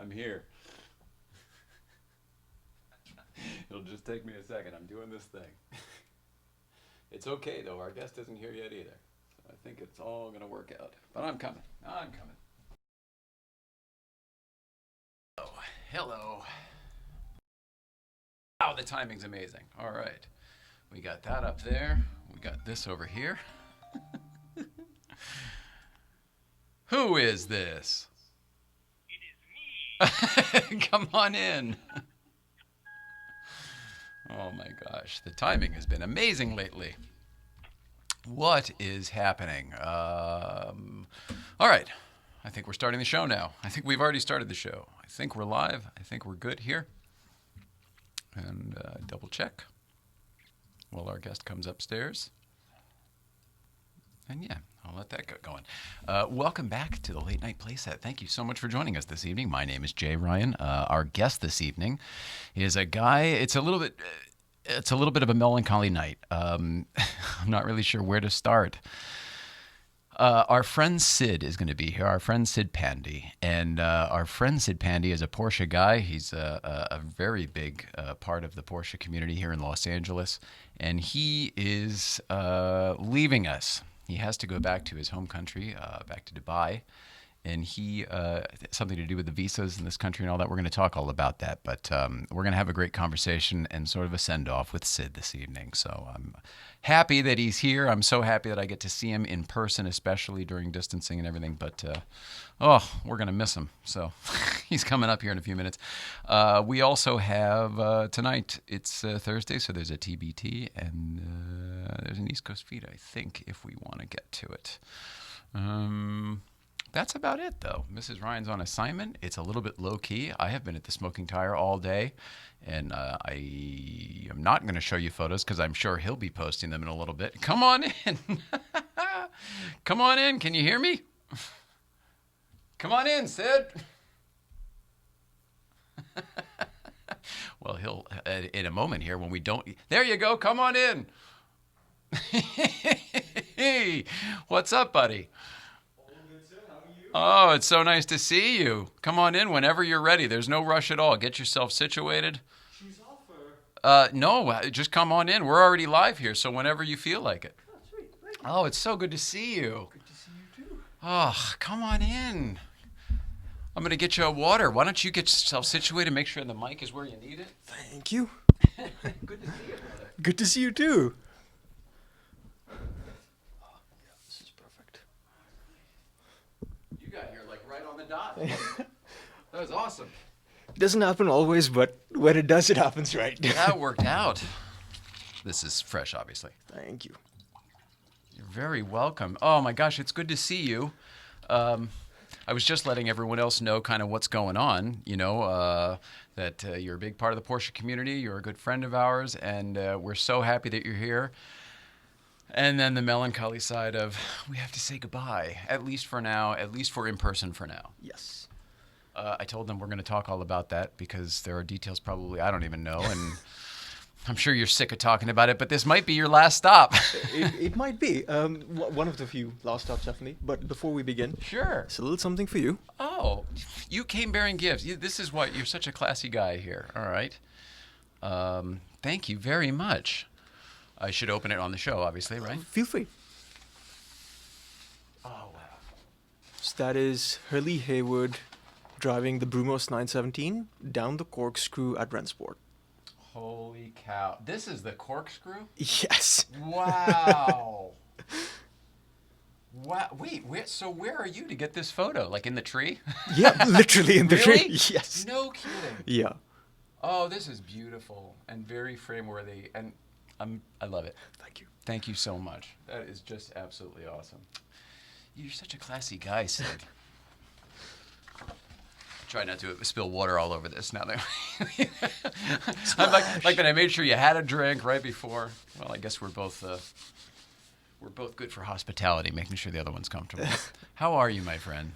I'm here. It'll just take me a second. I'm doing this thing. It's okay though. Our guest isn't here yet either. So I think it's all gonna work out. But I'm coming. I'm coming. Oh, hello. Wow, the timing's amazing. All right. We got that up there. We got this over here. Who is this? Come on in. Oh my gosh, the timing has been amazing lately. What is happening? All right, I think we're starting the show now. I think we've already started the show. I think we're live. I think we're good here. And double check while our guest comes upstairs. And yeah, I'll let that get going. Welcome back to the Late Night Playset. Thank you so much for joining us this evening. My name is Jay Ryan. Our guest this evening is a guy. It's a little bit of a melancholy night. I'm not really sure where to start. Our friend Sid is going to be here. Our friend Sid Pandey, and our friend Sid Pandey is a Porsche guy. He's a very big part of the Porsche community here in Los Angeles, and he is leaving us. He has to go back to his home country, back to Dubai, and he something to do with the visas in this country and all that. We're going to talk all about that, but we're going to have a great conversation and sort of a send-off with Sid this evening. So I'm happy that he's here. I'm so happy that I get to see him in person, especially during distancing and everything. But we're going to miss him. So he's coming up here in a few minutes. We also have tonight. It's Thursday, so there's a TBT and there's an East Coast feed, I think, if we want to get to it. That's about it, though. Mrs. Ryan's on assignment. It's a little bit low-key. I have been at the Smoking Tire all day, and I am not going to show you photos because I'm sure he'll be posting them in a little bit. Come on in. Come on in. Can you hear me? Come on in, Sid. Well, he'll, in a moment here when we don't... There you go. Come on in. Hey, what's up, buddy? Oh, it's so nice to see you. Come on in whenever you're ready. There's no rush at all. Get yourself situated. She's off her. No, just come on in. We're already live here, so whenever you feel like it. Oh, sweet. Thank you. Oh, it's so good to see you. Good to see you too. Oh, come on in. I'm going to get you a water. Why don't you get yourself situated, make sure the mic is where you need it? Thank you. Good to see you, brother. Good to see you too. Oh, yeah, this is perfect. You got here like right on the dot. That was awesome. It doesn't happen always, but when it does, it happens right. That worked out. This is fresh, obviously. Thank you. You're very welcome. Oh my gosh, it's good to see you. I was just letting everyone else know kind of what's going on, that you're a big part of the Porsche community. You're a good friend of ours, and we're so happy that you're here. And then the melancholy side of we have to say goodbye, at least for now, at least for in person for now. Yes. I told them we're going to talk all about that because there are details probably I don't even know, and I'm sure you're sick of talking about it, but this might be your last stop. It might be. One of the few last stops, definitely. But before we begin, Sure. it's a little something for you. Oh, you came bearing gifts. This is what you're such a classy guy here. All right. Thank you very much. I should open it on the show, obviously, right? Feel free. Oh, wow. So that is Hurley Haywood driving the Brumos 917 down the corkscrew at Rensport. Holy cow. This is the corkscrew? Yes. Wow. Wow. Wait, so where are you to get this photo? Like in the tree? Yeah, literally in the Really? tree. Yes. No kidding. Yeah. Oh, this is beautiful and very frame-worthy, and I love it. Thank you. Thank you so much. That is just absolutely awesome. You're such a classy guy, Sid. Try not to spill water all over this now that I like that I made sure you had a drink right before. Well, I guess we're both good for hospitality, making sure the other one's comfortable. How are you, my friend?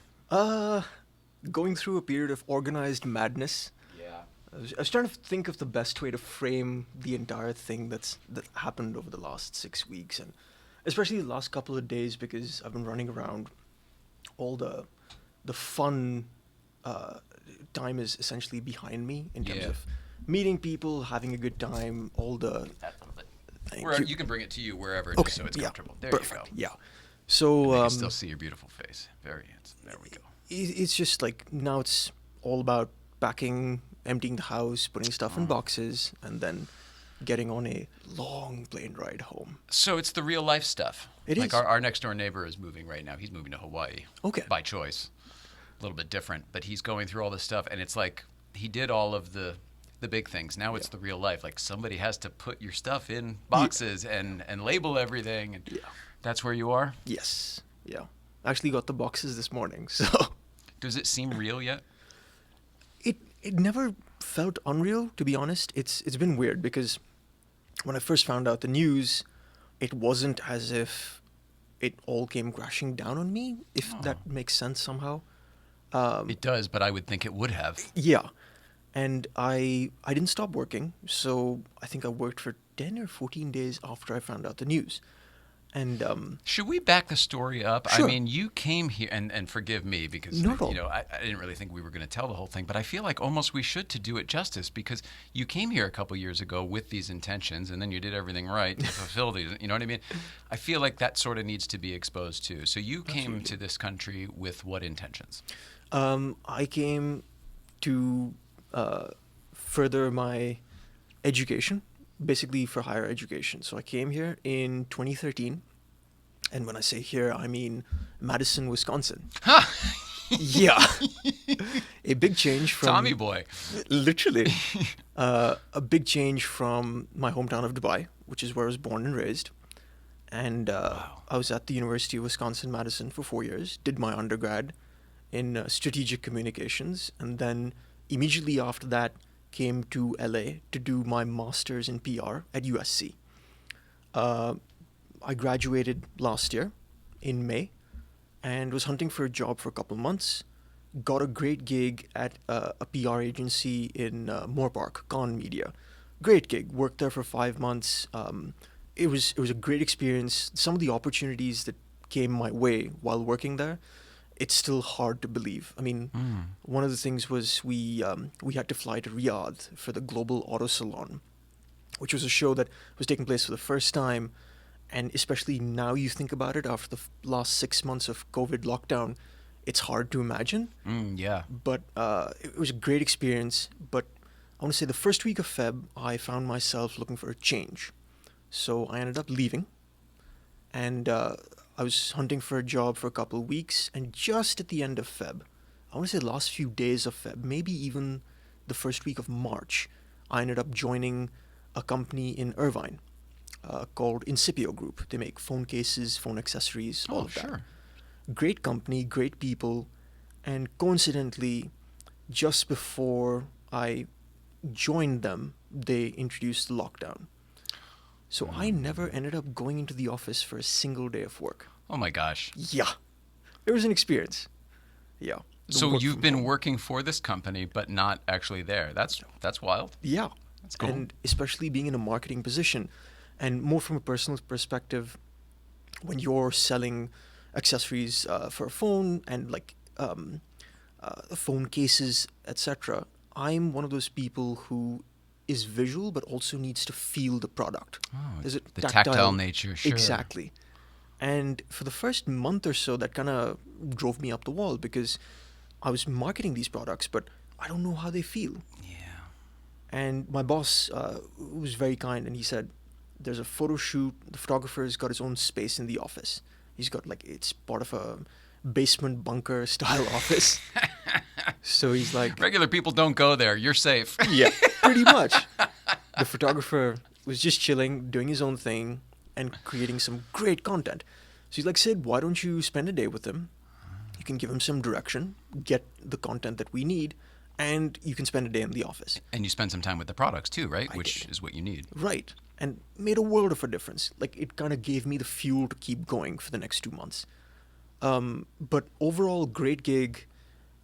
Going through a period of organized madness. Yeah. I was trying to think of the best way to frame the entire thing that happened over the last 6 weeks, and especially the last couple of days, because I've been running around all the fun time is essentially behind me in terms Yeah. of meeting people, having a good time, all the. That little bit. Thank Where you. you can bring it to you wherever, Okay, just so it's yeah, comfortable. There perfect. you go. Yeah. So And I can still see your beautiful face. Very handsome. There we go. it's just like now it's all about packing, emptying the house, putting stuff in boxes, and then getting on a long plane ride home. So it's the real life stuff. It like is. Our next door neighbor is moving right now. He's moving to Hawaii. Okay. By choice. A little bit different, but he's going through all this stuff, and it's like he did all of the big things. Now it's the real life. Like somebody has to put your stuff in boxes and label everything. And Yeah. that's where you are? Yes. Yeah. I actually got the boxes this morning, so Does it seem real yet? it never felt unreal, to be honest. It's been weird because when I first found out the news, it wasn't as if it all came crashing down on me, if that makes sense somehow. It does, but I would think it would have. Yeah. And I didn't stop working, so I think I worked for 10 or 14 days after I found out the news. And Should we back the story up? Sure. I mean, you came here, and forgive me because Not at all. you know I didn't really think we were going to tell the whole thing, but I feel like almost we should to do it justice because you came here a couple years ago with these intentions, and then you did everything right to fulfill these. You know what I mean? I feel like that sort of needs to be exposed too. So you came to this country with what intentions? I came to further my education, basically for higher education. So I came here in 2013. And when I say here, I mean Madison, Wisconsin. Yeah. A big change from... Tommy boy. Literally. A big change from my hometown of Dubai, which is where I was born and raised. And I was at the University of Wisconsin-Madison for 4 years, did my undergrad in strategic communications, and then immediately after that came to LA to do my master's in PR at USC. I graduated last year in May and was hunting for a job for a couple months. Got a great gig at a PR agency in Moore Park, Con Media. Great gig. Worked there for 5 months. It was a great experience. Some of the opportunities that came my way while working there, it's still hard to believe. I mean, one of the things was we had to fly to Riyadh for the Global Auto Salon, which was a show that was taking place for the first time. And especially now you think about it after the last 6 months of COVID lockdown, it's hard to imagine. Yeah. But it was a great experience. But I want to say the first week of Feb, I found myself looking for a change. So I ended up leaving. And I was hunting for a job for a couple of weeks. And just at the end of Feb, I want to say the last few days of Feb, maybe even the first week of March, I ended up joining a company in Irvine. Called Incipio Group. They make phone cases, phone accessories, all of that. Sure. Great company, great people, and coincidentally, just before I joined them, they introduced the lockdown. So I never ended up going into the office for a single day of work. Oh my gosh. Yeah. It was an experience. Yeah. The So work you've from been home. working for this company, but not actually there. That's wild. Yeah. That's cool. And especially being in a marketing position. And more from a personal perspective, when you're selling accessories for a phone and like phone cases, etc., I'm one of those people who is visual but also needs to feel the product. Oh, Is it the tactile nature, sure. Exactly. And for the first month or so, that kind of drove me up the wall because I was marketing these products, but I don't know how they feel. Yeah. And my boss was very kind, and he said, there's a photo shoot. The photographer's got his own space in the office. He's got it's part of a basement bunker style office. So he's like, Regular people don't go there. You're safe. yeah, pretty much. The photographer was just chilling, doing his own thing, and creating some great content. So he's like, Sid, why don't you spend a day with him? You can give him some direction, get the content that we need, and you can spend a day in the office. And you spend some time with the products too, right? I Which did. is what you need. Right. And made a world of a difference. Like, it kind of gave me the fuel to keep going for the next 2 months. But overall, great gig.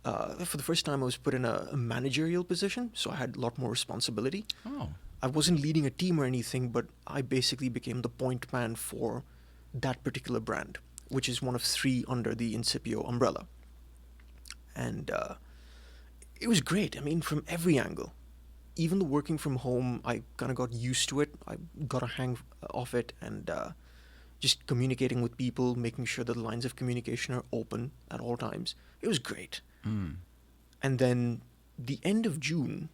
For the first time, I was put in a managerial position, so I had a lot more responsibility. Oh. I wasn't leading a team or anything, but I basically became the point man for that particular brand, which is one of 3 under the Incipio umbrella. And It was great. I mean, from every angle. Even the working from home, I kind of got used to it. I got a hang of it, and just communicating with people, making sure that the lines of communication are open at all times. It was great. Mm. And then the end of June,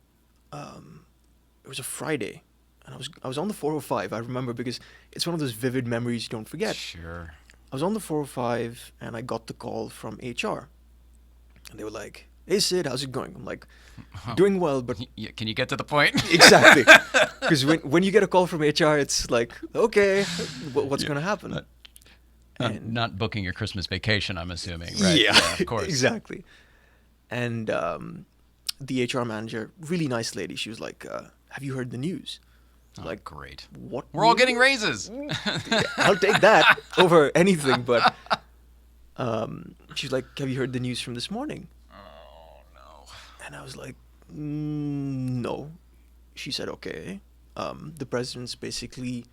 it was a Friday, and I was on the 405. I remember because it's one of those vivid memories you don't forget. Sure. I was on the 405, and I got the call from HR, and they were like, "Hey Sid, how's it going?" I'm like, "Doing well, but Can you get to the point? exactly." Because when you get a call from HR, it's like, okay, what's going to happen? Not booking your Christmas vacation, I'm assuming, right? Yeah, Of course. exactly. And the HR manager, really nice lady, she was like, "Have you heard the news?" Oh, Like, great. what? We're all news? getting raises. I'll take that over anything. But she's like, "Have you heard the news from this morning?" Oh, no. And I was like, "No." She said, "Okay." The president's basically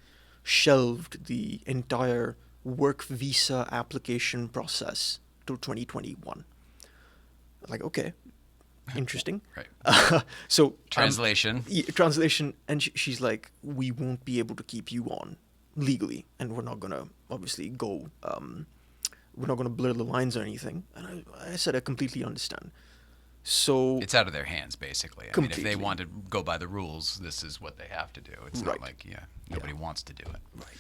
shelved the entire work visa application process till 2021. Like, okay, interesting. Right. So Translation. translation, and she's like, "We won't be able to keep you on legally, and we're not gonna obviously go. We're not gonna blur the lines or anything." And I said, "I completely understand." So It's out of their hands, basically. I mean, if Completely. they want to go by the rules, this is what they have to do. It's not Right. like, nobody wants to do it. right.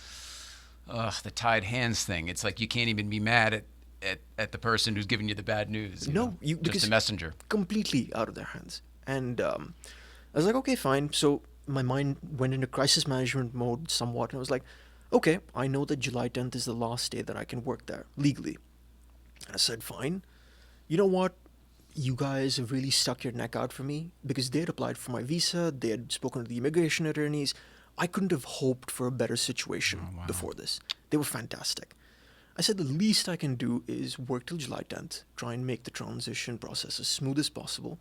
Ugh, the tied hands thing. It's like you can't even be mad at the person who's giving you the bad news. No, Just because a messenger. completely out of their hands. And I was like, okay, fine. So my mind went into crisis management mode somewhat, and I was like, okay, I know that July 10th is the last day that I can work there legally. And I said, fine. You know what? You guys have really stuck your neck out for me because they had applied for my visa. They had spoken to the immigration attorneys. I couldn't have hoped for a better situation Oh, wow. before this. They were fantastic. I said the least I can do is work till July 10th, try and make the transition process as smooth as possible,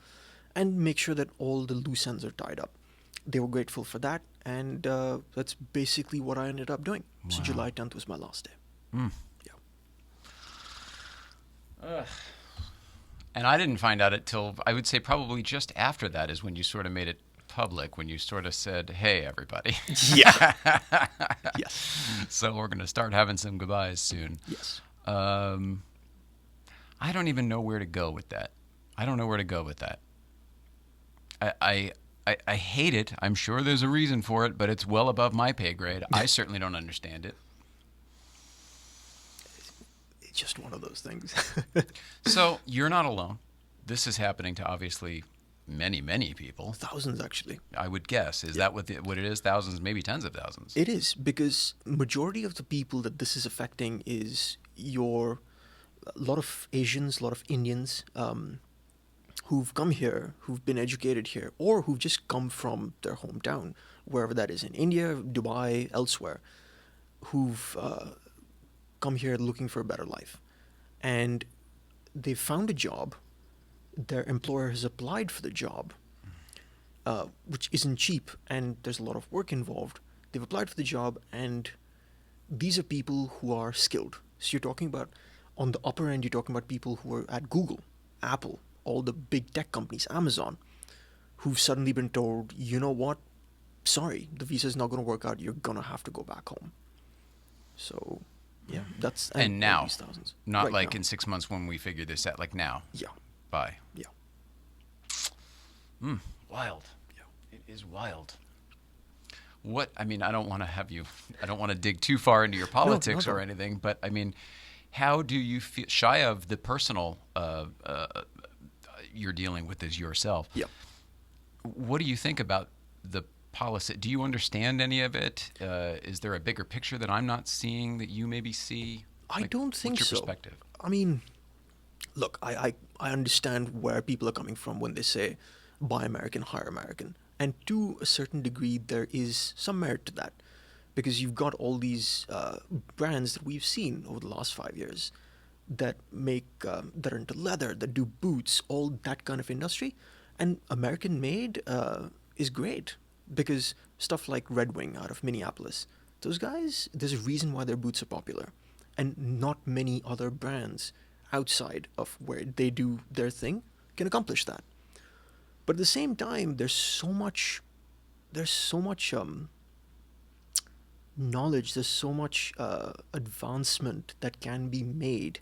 and make sure that all the loose ends are tied up. They were grateful for that, and that's basically what I ended up doing. So Wow. July 10th was my last day. Mm. Yeah. And I didn't find out it till, I would say probably just after that is when you sort of made it public, when you sort of said, hey, everybody. Yeah. Yes. So we're going to start having some goodbyes soon. Yes. I don't even know where to go with that. I don't know where to go with that. I hate it. I'm sure there's a reason for it, but it's well above my pay grade. I certainly don't understand it. It's just one of those things. So you're not alone. This is happening to obviously many, many people. Thousands, actually. I would guess. Is that what it is? Thousands, maybe tens of thousands. It is, because majority of the people that this is affecting is a lot of Asians, a lot of Indians, who've come here, who've been educated here, or who've just come from their hometown, wherever that is, in India, Dubai, elsewhere, who've come here looking for a better life. And they've found a job, their employer has applied for the job, which isn't cheap, and there's a lot of work involved. They've applied for the job, and these are people who are skilled. So you're talking about, on the upper end, you're talking about people who are at Google, Apple, all the big tech companies, Amazon, who've suddenly been told, you know what, sorry, the visa's not going to work out, you're going to have to go back home. So, yeah, that's... And now, these thousands. not Right like now. in 6 months when we figure this out, like now. Yeah, Bye. yeah. Wild. Yeah. It is wild. I don't want to dig too far into your politics or anything, but I mean, how do you feel, shy of the personal you're dealing with as yourself? Yeah. What do you think about the policy? Do you understand any of it? Is there a bigger picture that I'm not seeing that you maybe see? I don't think what's your so. perspective? I mean, look, I understand where people are coming from when they say buy American, hire American. And to a certain degree, there is some merit to that. Because you've got all these brands that we've seen over the last 5 years that make, that are into leather, that do boots, all that kind of industry. And American made is great. Because stuff like Red Wing out of Minneapolis, those guys, there's a reason why their boots are popular. And not many other brands outside of where they do their thing can accomplish that. But at the same time, there's so much knowledge, there's so much advancement that can be made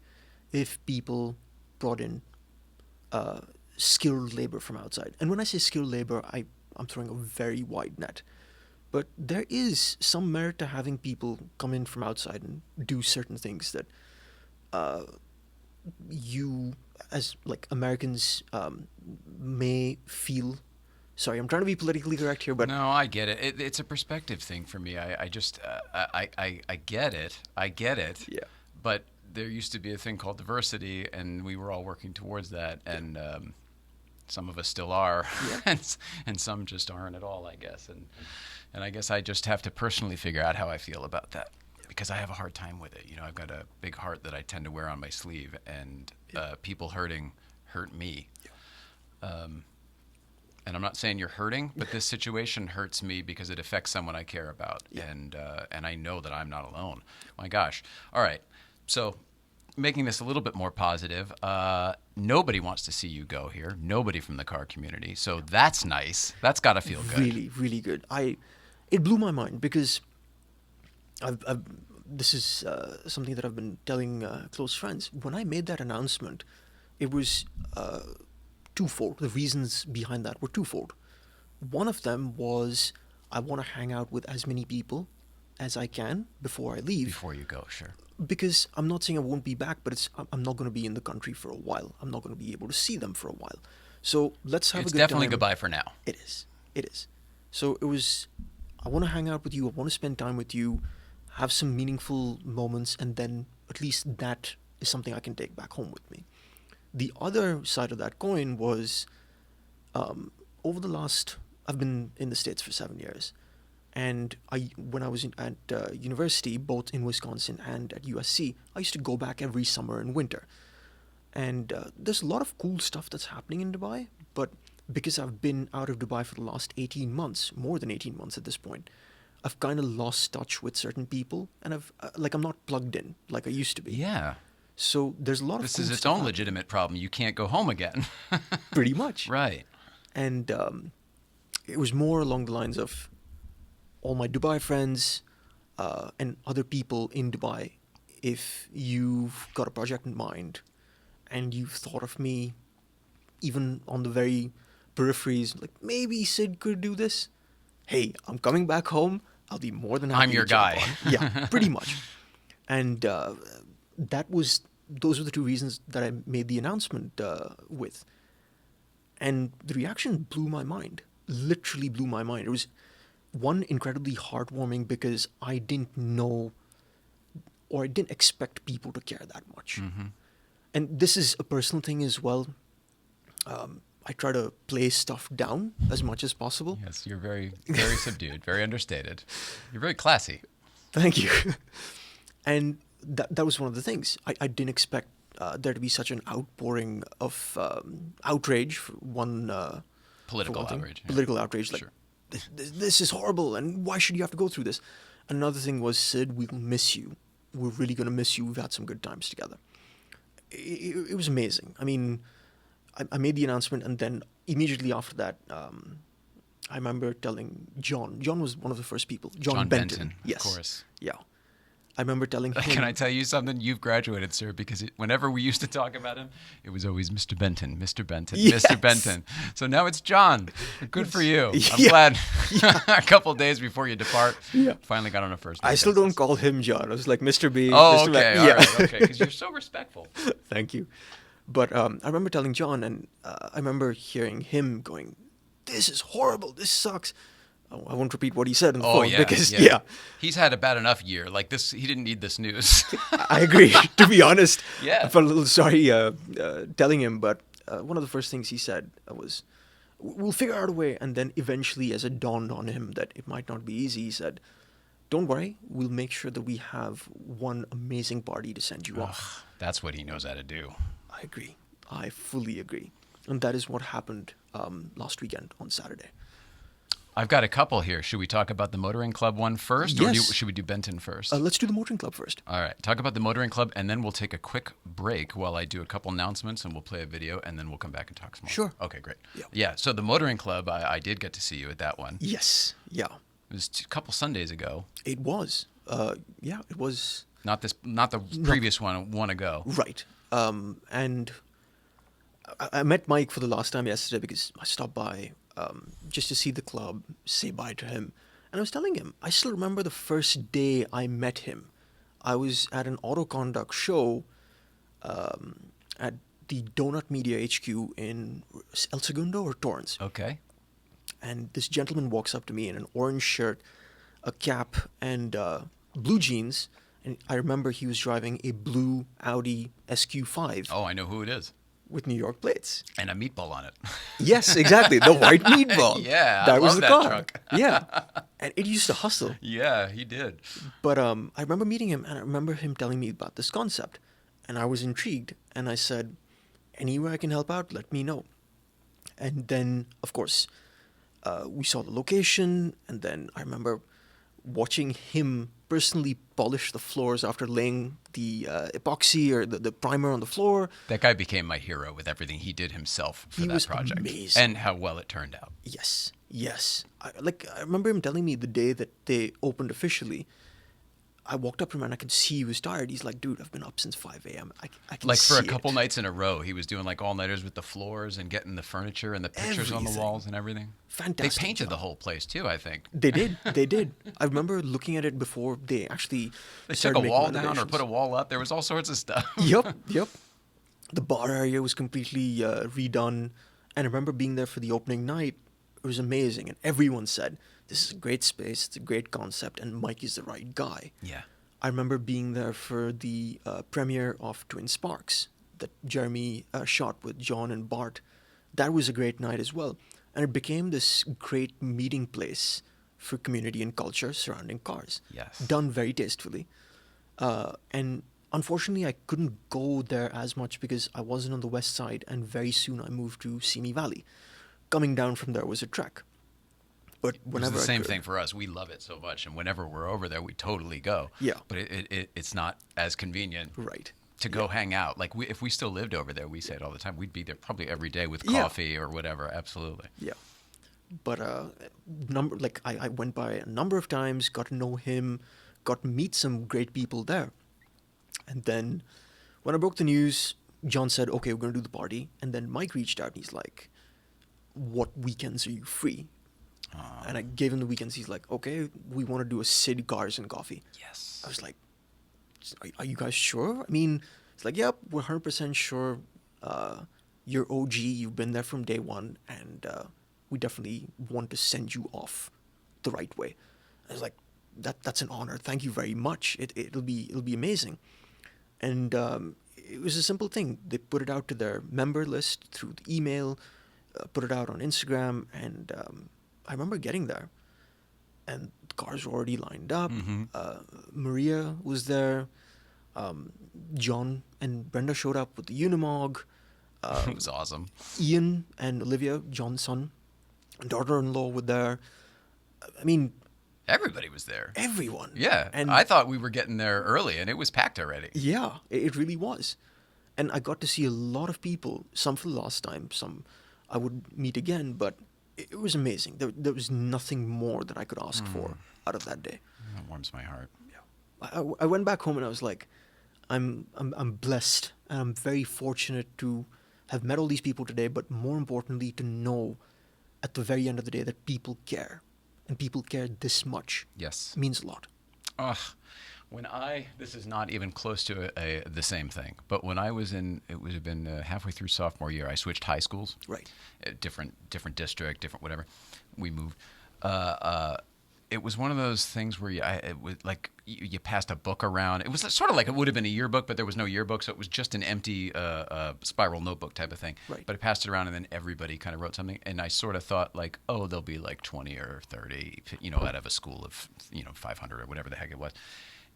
if people brought in uh, skilled labor from outside. And when I say skilled labor, I'm throwing a very wide net. But there is some merit to having people come in from outside and do certain things that uh, you, as like Americans, may feel. Sorry, I'm trying to be politically correct here, but No, I get it. It's a perspective thing for me. I just, I get it. I get it. yeah, But there used to be a thing called diversity, and we were all working towards that. And some of us still are, yeah, and some just aren't at all, I guess. And I guess I just have to personally figure out how I feel about that, because I have a hard time with it. You know, I've got a big heart that I tend to wear on my sleeve, and people hurting hurt me. And I'm not saying you're hurting, but this situation hurts me because it affects someone I care about, and I know that I'm not alone. My gosh! All right, so making this a little bit more positive, nobody wants to see you go here. Nobody from the car community, so that's nice. That's got to feel good. really, really good. It blew my mind because this is something that I've been telling close friends. When I made that announcement, it was twofold. The reasons behind that were twofold. One of them was I want to hang out with as many people as I can before I leave. Before you go, sure. Because I'm not saying I won't be back, but I'm not going to be in the country for a while. I'm not going to be able to see them for a while. So let's have It's a good definitely time. goodbye for now. It is. It is. So it was, I want to hang out with you. I want to spend time with you, have some meaningful moments, and then at least that is something I can take back home with me. The other side of that coin was over the last, I've been in the States for 7 years. And when I was at university, both in Wisconsin and at USC, I used to go back every summer and winter. And there's a lot of cool stuff that's happening in Dubai, but because I've been out of Dubai for the last 18 months, more than 18 months at this point, I've kind of lost touch with certain people, and I'm not plugged in like I used to be. Yeah. So there's a lot of This cool is its stuff own happening. legitimate problem. You can't go home again. Pretty much. Right. And it was more along the lines of all my Dubai friends and other people in Dubai. If you've got a project in mind and you've thought of me, even on the very peripheries, like maybe Sid could do this. Hey, I'm coming back home. I'll be more than happy I'm your to jump guy. on. Yeah, pretty much. And those were the two reasons that I made the announcement with. And the reaction blew my mind, literally blew my mind. It was one, incredibly heartwarming because I didn't know or I didn't expect people to care that much. Mm-hmm. And this is a personal thing as well. I try to play stuff down as much as possible. Yes, you're very, very subdued, very understated. You're very classy. Thank you. And that was one of the things. I didn't expect there to be such an outpouring of outrage for one. Political for one thing. outrage. Yeah. Political outrage. Like, Sure. this is horrible, and why should you have to go through this? Another thing was, Sid, we'll miss you. We're really going to miss you. We've had some good times together. It was amazing. I mean, I made the announcement, and then immediately after that, I remember telling John. John was one of the first people. John Benton. Yes. Of course. Yeah. I remember telling him. Can I tell you something? You've graduated, sir, because whenever we used to talk about him, it was always Mr. Benton, Mr. Benton, Yes. Mr. Benton. So now it's John. Good for you. I'm Yeah. glad a couple of days before you depart, Yeah. finally got on a first name I still don't basis. call him John. I was like Mr. B. Oh, Mr. okay. All right. Okay. Because you're so respectful. Thank you. But I remember telling John, and I remember hearing him going, "This is horrible. This sucks." I won't repeat what he said on the Oh, phone yeah. because yeah. He's had a bad enough year. Like this, he didn't need this news. I agree. To be honest, Yeah. I felt a little sorry telling him, but one of the first things he said was, "We'll figure out a way." And then eventually, as it dawned on him that it might not be easy, he said, "Don't worry. We'll make sure that we have one amazing party to send you off." That's what he knows how to do. I agree. I fully agree. And that is what happened last weekend on Saturday. I've got a couple here. Should we talk about the motoring club one first, or Yes. should we do Benton first? Let's do the motoring club first. All right, talk about the motoring club, and then we'll take a quick break while I do a couple announcements, and we'll play a video, and then we'll come back and talk some more. Sure. Okay, great. Yeah. Yeah. So the motoring club, I did get to see you at that one. Yes. Yeah. It was a couple Sundays ago. It was. Yeah, it was. Not the previous one ago. Right. And I met Mike for the last time yesterday because I stopped by just to see the club, say bye to him. And I was telling him, I still remember the first day I met him. I was at an auto conduct show at the Donut Media HQ in El Segundo or Torrance. Okay. And this gentleman walks up to me in an orange shirt, a cap, and blue jeans. And I remember he was driving a blue Audi SQ5 Oh, I know who it is. with New York plates. And a meatball on it. Yes, exactly. The white meatball. Yeah, I that was love the that car. truck. Yeah, and it used to hustle. Yeah, he did. But I remember meeting him, and I remember him telling me about this concept, and I was intrigued. And I said, "Anywhere I can help out, let me know." And then, of course, we saw the location, and then I remember watching him personally polish the floors after laying the epoxy or the primer on the floor. That guy became my hero with everything he did himself for He that was project. amazing. And how well it turned out. Yes, yes. I remember him telling me the day that they opened officially. I walked up to him and I could see he was tired. He's like, "Dude, I've been up since 5 a.m. I can Like for a see couple it." nights in a row, he was doing like all-nighters with the floors and getting the furniture and the pictures on the Everything. walls and everything. Fantastic They painted job. the whole place too, I think. They did. They did. I remember looking at it before they actually They took started a making wall down or renovations. put a wall up. There was all sorts of stuff. Yep, yep. The bar area was completely redone. And I remember being there for the opening night. It was amazing. And everyone said, "This is a great space. It's a great concept. And Mike is the right guy." Yeah. I remember being there for the premiere of Twin Sparks that Jeremy shot with John and Bart. That was a great night as well. And it became this great meeting place for community and culture surrounding cars. Yes. Done very tastefully. And unfortunately, I couldn't go there as much because I wasn't on the west side, and very soon I moved to Simi Valley. Coming down from there was a trek. But It's whenever the I same could- thing for us. We love it so much, and whenever we're over there, we totally go. Yeah. But it's not as convenient Right. to go hang out. Like if we still lived over there, we say it all the time. We'd be there probably every day with Yeah. coffee or whatever. Absolutely. Yeah. But I went by a number of times, got to know him, got to meet some great people there. And then when I broke the news, John said, "Okay, we're going to do the party." And then Mike reached out and he's like, "What weekends are you free?" And I gave him the weekends. He's like, "Okay, we want to do a Sid Cars and Coffee." Yes. I was like, "Are you guys sure?" I mean, it's like, "Yep, we're 100% sure. You're OG. You've been there from day one, and we definitely want to send you off the right way." I was like, "That's an honor. Thank you very much. It'll be amazing." And it was a simple thing. They put it out to their member list through the email, put it out on Instagram, and I remember getting there, and the cars were already lined up. Maria was there. John and Brenda showed up with the Unimog. It was awesome. Ian and Olivia, John's son, and daughter-in-law were there. I mean, Everybody was there. everyone. Yeah. And I thought we were getting there early, and it was packed already. yeah, it really was. And I got to see a lot of people, some for the last time, some I would meet again, but it was amazing. There was nothing more that I could ask for out of that day. That warms my heart. I went back home and I was like, I'm blessed, and I'm very fortunate to have met all these people today, but more importantly, to know at the very end of the day that people care, and people care this much. Yes. It means a lot. Ugh. This is not even close to the same thing, but when I was it would have been halfway through sophomore year, I switched high schools. Right. Different district, different whatever. We moved. It was one of those things where you passed a book around. It was sort of like it would have been a yearbook, but there was no yearbook, so it was just an empty spiral notebook type of thing. Right. But I passed it around, and then everybody kind of wrote something, and I sort of thought like, oh, there'll be like 20 or 30, out of a school of 500 or whatever the heck it was.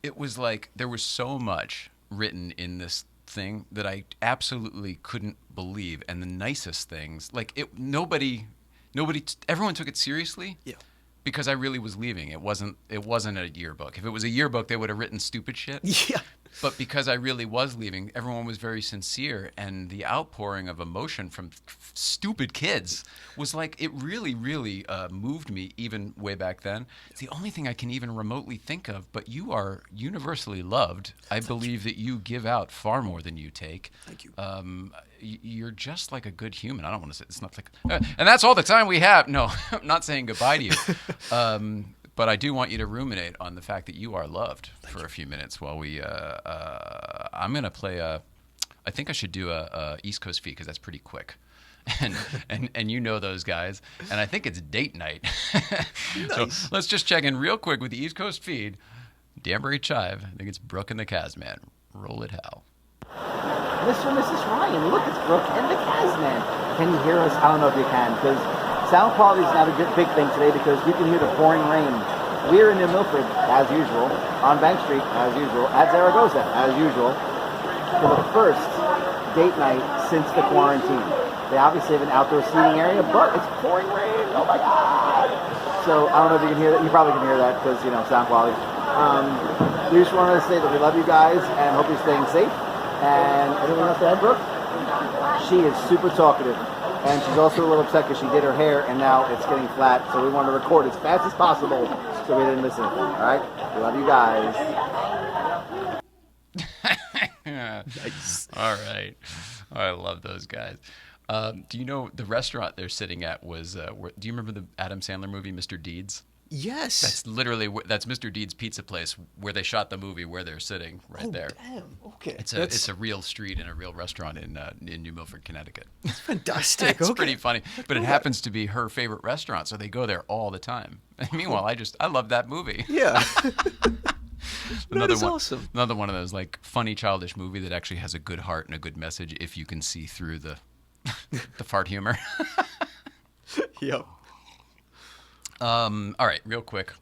It was like there was so much written in this thing that I absolutely couldn't believe, and the nicest things, like nobody Everyone took it seriously. Yeah. Because I really was leaving. It wasn't a yearbook. If it was a yearbook, they would have written stupid shit. Yeah. But because I really was leaving, everyone was very sincere, and the outpouring of emotion from stupid kids was like, it really, really moved me even way back then. It's the only thing I can even remotely think of, but you are universally loved. I believe that you give out far more than you take. Thank you. You're just like a good human. I don't want to say, it's not like, and that's all the time we have. No, I'm not saying goodbye to you. But I do want you to ruminate on the fact that you are loved for a few minutes while we. I'm gonna play I think I should do a East Coast feed because that's pretty quick, and you know those guys, and I think it's date night. Nice. So let's just check in real quick with the East Coast feed. Danbury Chive. I think it's Brooke and the Casman. Roll it, Hal. Mr. and Mrs. Ryan, look, it's Brooke and the Casman. Can you hear us? I don't know if you can, because sound quality is not a big thing today because you can hear the pouring rain. We're in New Milford, as usual, on Bank Street, as usual, at Zaragoza, as usual, for the first date night since the quarantine. They obviously have an outdoor seating area, but it's pouring rain. Oh my God! So I don't know if you can hear that. You probably can hear that because, sound quality. We just wanted to say that we love you guys and hope you're staying safe. And anything else to add, Brooke? She is super talkative. And she's also a little upset because she did her hair and now it's getting flat. So we wanted to record as fast as possible so we didn't miss anything. All right? We love you guys. Nice. All right. I love those guys. Do you know the restaurant they're sitting at was, do you remember the Adam Sandler movie, Mr. Deeds? Yes. That's literally, that's Mr. Deeds Pizza Place where they shot the movie where they're sitting right there. Damn. Okay. It's a real street and a real restaurant in New Milford, Connecticut. Fantastic. It's pretty funny, but it happens to be her favorite restaurant, so they go there all the time. And meanwhile, I love that movie. Yeah. Another is one, awesome. Another one of those like funny childish movie that actually has a good heart and a good message if you can see through the the fart humor. Yep. All right, real quick.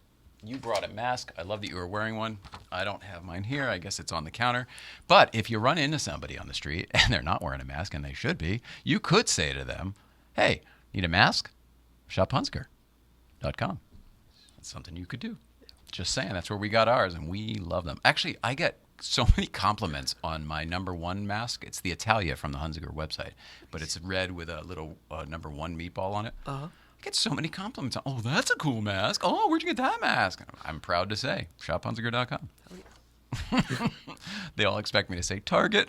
You brought a mask. I love that you were wearing one. I don't have mine here. I guess it's on the counter. But if you run into somebody on the street and they're not wearing a mask, and they should be, you could say to them, hey, need a mask? ShopHunsker.com. That's something you could do. Just saying. That's where we got ours, and we love them. Actually, I get so many compliments on my #1 mask. It's the Italia from the Hunziker website, but it's red with a little #1 meatball on it. Uh-huh. I get so many compliments. Oh, that's a cool mask. Oh, where'd you get that mask? I'm proud to say, shophunziker.com. They all expect me to say Target.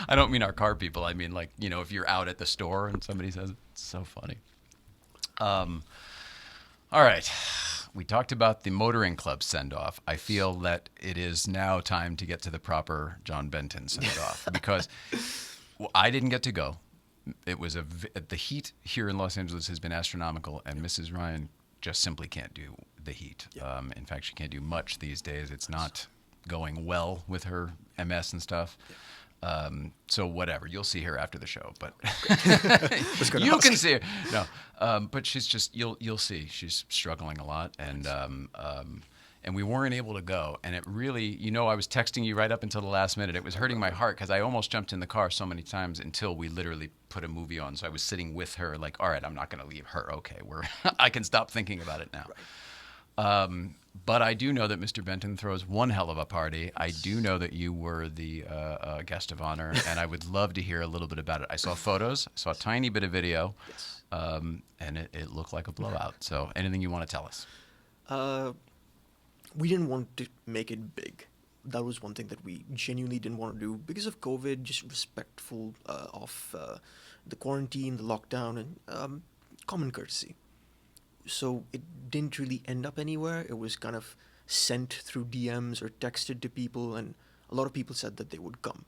I don't mean our car people. I mean, like, if you're out at the store and somebody says it, it's so funny. All right. We talked about the motoring club send-off. I feel that it is now time to get to the proper John Benton send-off because I didn't get to go. It was the heat here in Los Angeles has been astronomical, and Mrs. Ryan just simply can't do the heat. Yeah. In fact, she can't do much these days. It's not going well with her MS and stuff. Yeah. So whatever, you'll see her after the show, but you can see her. No, but she's just you'll see she's struggling a lot, and we weren't able to go. And it really, I was texting you right up until the last minute. It was hurting my heart because I almost jumped in the car so many times until we literally put a movie on. So I was sitting with her, like, all right, I'm not going to leave her. Okay, I can stop thinking about it now. Right. But I do know that Mr. Benton throws one hell of a party. I do know that you were the guest of honor, and I would love to hear a little bit about it. I saw photos, I saw a tiny bit of video, and it looked like a blowout. So anything you want to tell us? We didn't want to make it big. That was one thing that we genuinely didn't want to do because of COVID, just respectful of the quarantine, the lockdown, and common courtesy. So it didn't really end up anywhere. It was kind of sent through DMs or texted to people, and a lot of people said that they would come.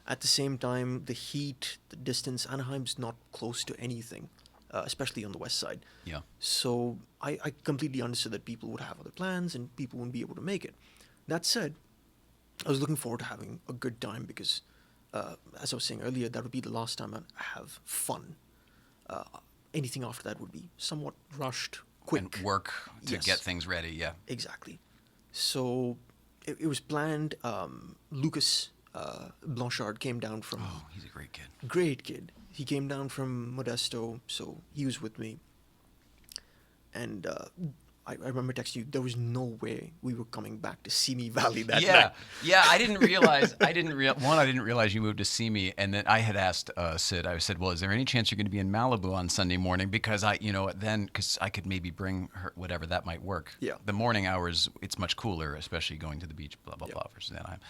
At the same time, the heat, the distance, Anaheim's not close to anything, especially on the west side. Yeah. So I completely understood that people would have other plans and people wouldn't be able to make it. That said, I was looking forward to having a good time because, as I was saying earlier, that would be the last time I'd have fun. Anything after that would be somewhat rushed, quick. And work to get things ready, yeah. Exactly. So it was planned. Lucas Blanchard came down from... Oh, he's a great kid. Great kid. he came down from Modesto, so he was with me. And I remember texting you, there was no way we were coming back to Simi Valley that night. Yeah. I didn't realize you moved to Simi, and then I had asked Sid. I said, "Well, is there any chance you're going to be in Malibu on Sunday morning? Because because I could maybe bring her, whatever that might work. Yeah. The morning hours, it's much cooler, especially going to the beach. Blah blah blah. Versus Anaheim.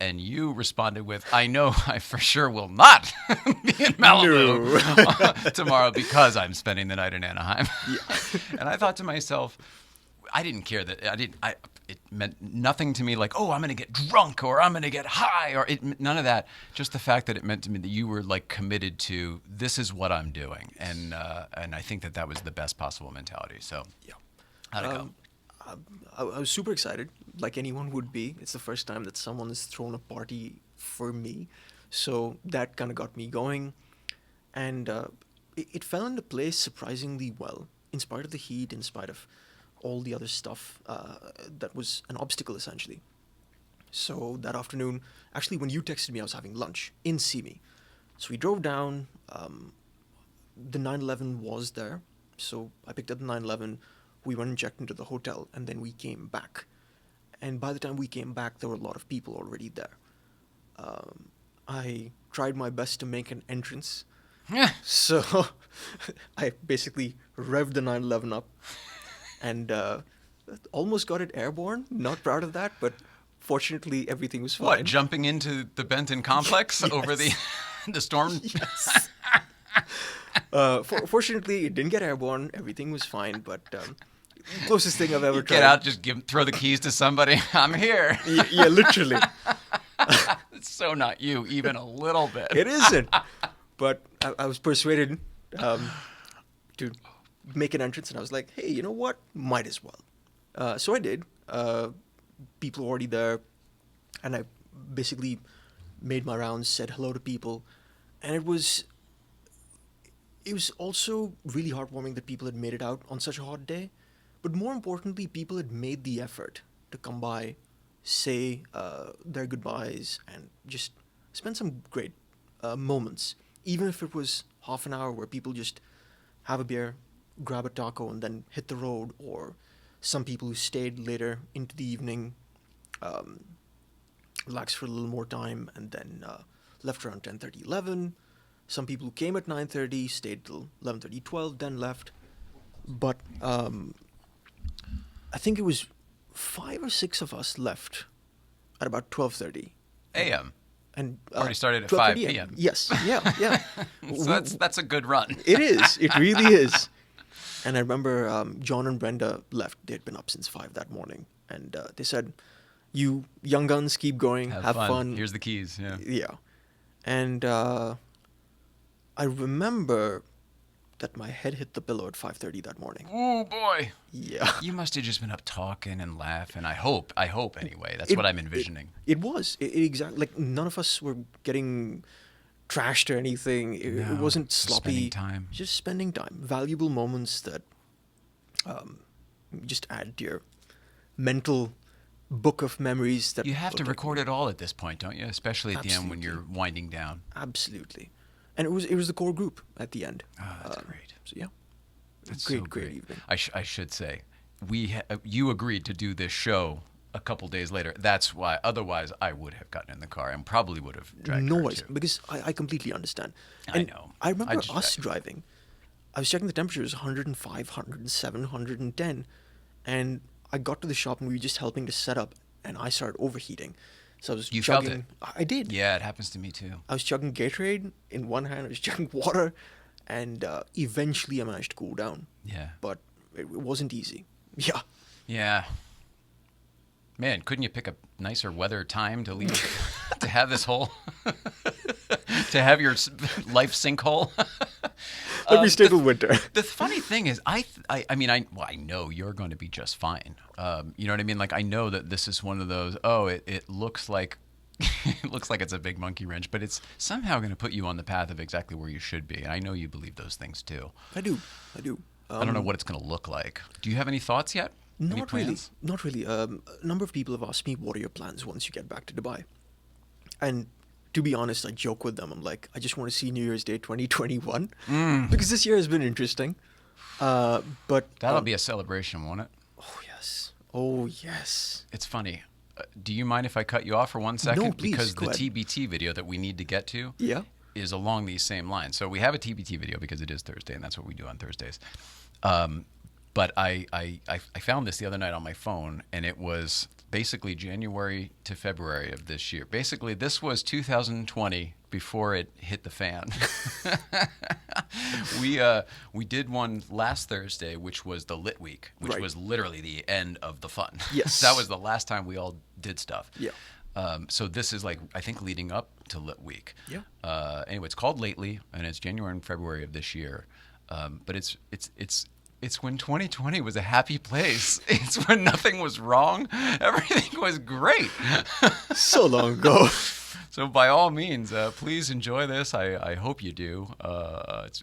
And you responded with, "I know I for sure will not be in Malibu tomorrow because I'm spending the night in Anaheim." Yeah. And I thought to myself, I didn't care that it meant nothing to me. Like, oh, I'm going to get drunk or I'm going to get high or none of that. Just the fact that it meant to me that you were like committed to this is what I'm doing, and I think that was the best possible mentality. So Yeah. how'd it go? I was super excited, like anyone would be. It's the first time that someone has thrown a party for me. So that kind of got me going. And it fell into place surprisingly well, in spite of the heat, in spite of all the other stuff that was an obstacle, essentially. So that afternoon, actually, when you texted me, I was having lunch in Simi. So we drove down. The 911 was there. So I picked up the 911. We went and checked into the hotel, and then we came back. And by the time we came back, there were a lot of people already there. I tried my best to make an entrance. So I basically revved the 911 up and almost got it airborne. Not proud of that, but fortunately everything was fine. What, jumping into the Benton complex over the storm? Yes. Fortunately, it didn't get airborne. Everything was fine, but closest thing I've ever tried. Get out, just throw the keys to somebody. I'm here. Yeah, literally. It's so not you, even a little bit. It isn't. But I was persuaded to make an entrance, and I was like, hey, you know what? Might as well. So I did. People were already there, and I basically made my rounds, said hello to people, and it was also really heartwarming that people had made it out on such a hot day. But more importantly, people had made the effort to come by, say their goodbyes, and just spend some great moments. Even if it was half an hour where people just have a beer, grab a taco, and then hit the road, or some people who stayed later into the evening, relaxed for a little more time, and then left around 10:30, 11. Some people who came at 9:30, stayed till 11:30, 12, then left. But I think it was 5 or 6 of us left at about 12:30 a.m. And already started at 5 p.m. Yes, yeah. So that's a good run. It is. It really is. And I remember John and Brenda left. They'd been up since 5 that morning, and they said, "You young guns, keep going, have fun. Here's the keys." Yeah. Yeah. And I remember that my head hit the pillow at 5:30 that morning. Oh boy. Yeah. You must have just been up talking and laughing. I hope anyway. That's what I'm envisioning. It was. It exactly, like, none of us were getting trashed or anything. It wasn't sloppy. Spending time. Just spending time. Valuable moments that just add to your mental book of memories. That you have to record it all at this point, don't you? Especially at the end when you're winding down. Absolutely. And it was the core group at the end. Oh, that's great. So yeah, That's great, so great evening. I should say, you agreed to do this show a couple days later. That's why. Otherwise, I would have gotten in the car and probably would have dragged No her worries, too. because I completely understand. I know. I remember I just us dragged driving. I was checking the temperatures, 105, 107, 110, and I got to the shop and we were just helping to set up, and I started overheating. So I was You chugging. felt it? I did. Yeah, it happens to me too. I was chugging Gatorade in one hand. I was chugging water, and eventually I managed to cool down. Yeah. But it wasn't easy. Yeah. Yeah. Man, couldn't you pick a nicer weather time to leave, to have this whole, to have your life sinkhole? Let me stay till winter. The funny thing is, I know you're going to be just fine. You know what I mean? Like, I know that this is one of those, it looks like, it looks like it's a big monkey wrench, but it's somehow going to put you on the path of exactly where you should be. And I know you believe those things too. I do. I don't know what it's going to look like. Do you have any thoughts yet? Any Not really. plans? Not really. A number of people have asked me, what are your plans once you get back to Dubai? And to be honest, I joke with them. I'm like, I just want to see New Year's Day 2021 because this year has been interesting. But That'll be a celebration, won't it? oh yes, oh yes. It's funny. Do you mind if I cut you off for 1 second? No, please, Because go the ahead. TBT video that we need to get to Yeah. is along these same lines. So we have a TBT video because it is Thursday, and that's what we do on Thursdays. But I found this the other night on my phone, and it was basically January to February of this year. Basically, this was 2020 before it hit the fan. We did one last Thursday, which was the Lit Week, which Right. was literally the end of the fun. Yes. That was the last time we all did stuff. Yeah. So this is like, I think, leading up to Lit Week. Yeah. Anyway, it's called Lately, and it's January and February of this year. But it's when 2020 was a happy place. It's when nothing was wrong. Everything was great. So long ago. So by all means, please enjoy this. I hope you do.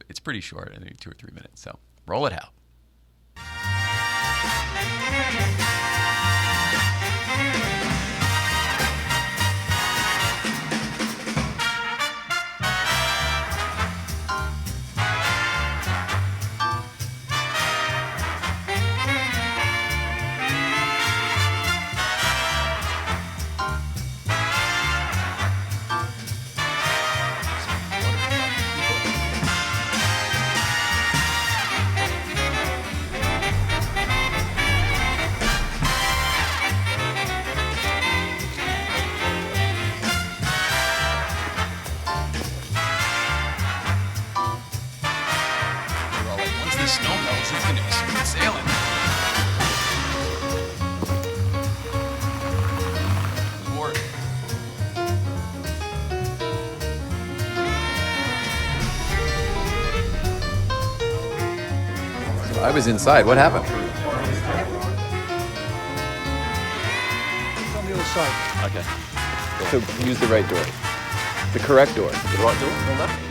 It's pretty short, I think 2 or 3 minutes. So roll it out. We're all like, once this snow melts, it's going to be smooth sailing. Lord. I was inside. What happened? On the other side. Okay. So use the right door. The correct door. The right door? The left?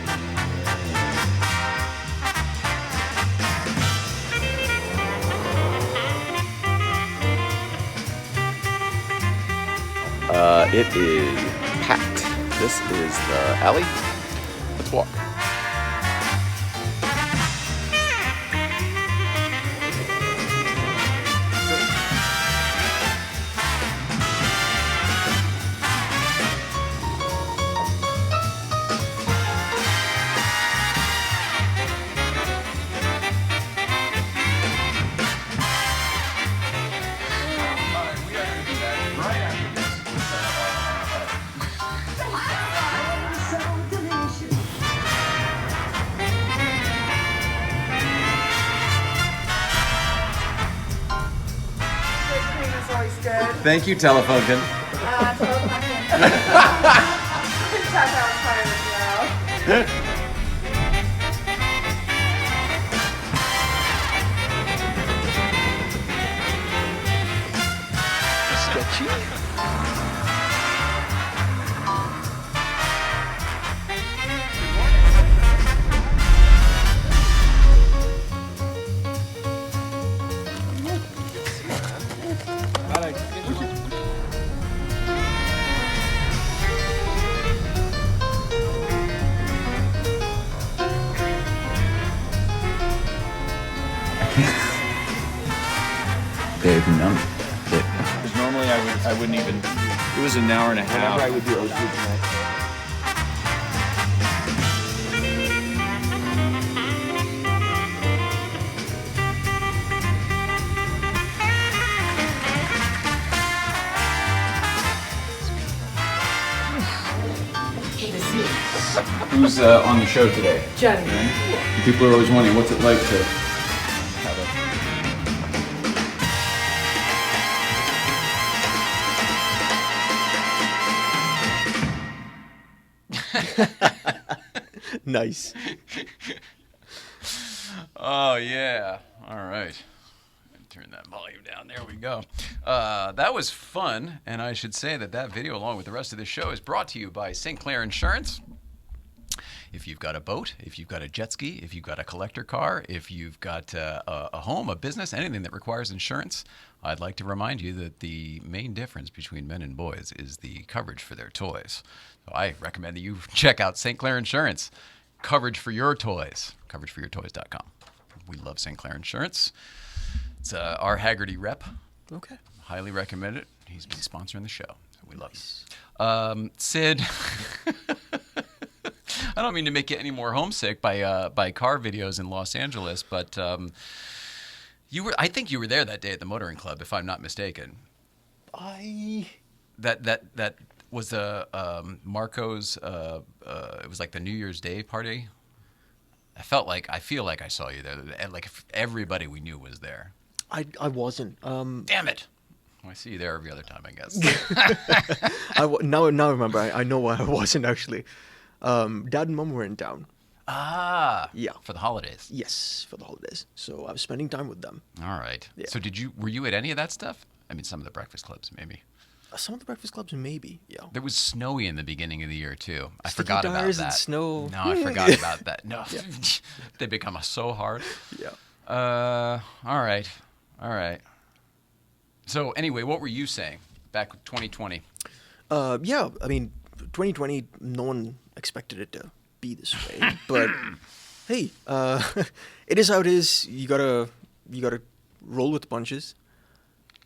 It is packed. This is the alley. Let's walk. Thank you, Telefunken. Sketchy. They've numbed it. Because normally I wouldn't even. It was an hour and a half. I would do OG tonight. Who's on the show today? Jenny. People are always wondering, what's it like to have a... Nice. Oh, yeah. All right. Turn that volume down. There we go. That was fun. And I should say that video, along with the rest of the show, is brought to you by Clair Insurance. if you've got a boat, if you've got a jet ski, if you've got a collector car, if you've got a home, a business, anything that requires insurance, I'd like to remind you that the main difference between men and boys is the coverage for their toys. So I recommend that you check out St. Clair Insurance. Coverage for your toys. CoverageForYourToys.com. We love St. Clair Insurance. It's our Haggerty rep. Okay. Highly recommend it. He's been sponsoring the show. So we love him. Sid, I don't mean to make you any more homesick by car videos in Los Angeles, but I think you were there that day at the motoring club, if I'm not mistaken. That was Marco's. It was like the New Year's Day party. I feel like I saw you there. Like if everybody we knew was there. I wasn't. Damn it! Well, I see you there every other time, I guess. Now I remember. I know why I wasn't actually. Dad and Mom were in town. Ah, yeah, for the holidays. Yes, for the holidays. So I was spending time with them. All right. Yeah. So were you at any of that stuff? I mean, some of the breakfast clubs, maybe. Some of the breakfast clubs, maybe. Yeah. There was snowy in the beginning of the year too. I Sticky forgot about tires that. And snow. No, I forgot about that. No, Yeah. they become so hard. Yeah. All right. So anyway, what were you saying back 2020? Yeah. I mean, 2020. No one expected it to be this way, but hey, it is how it is. You gotta roll with the punches,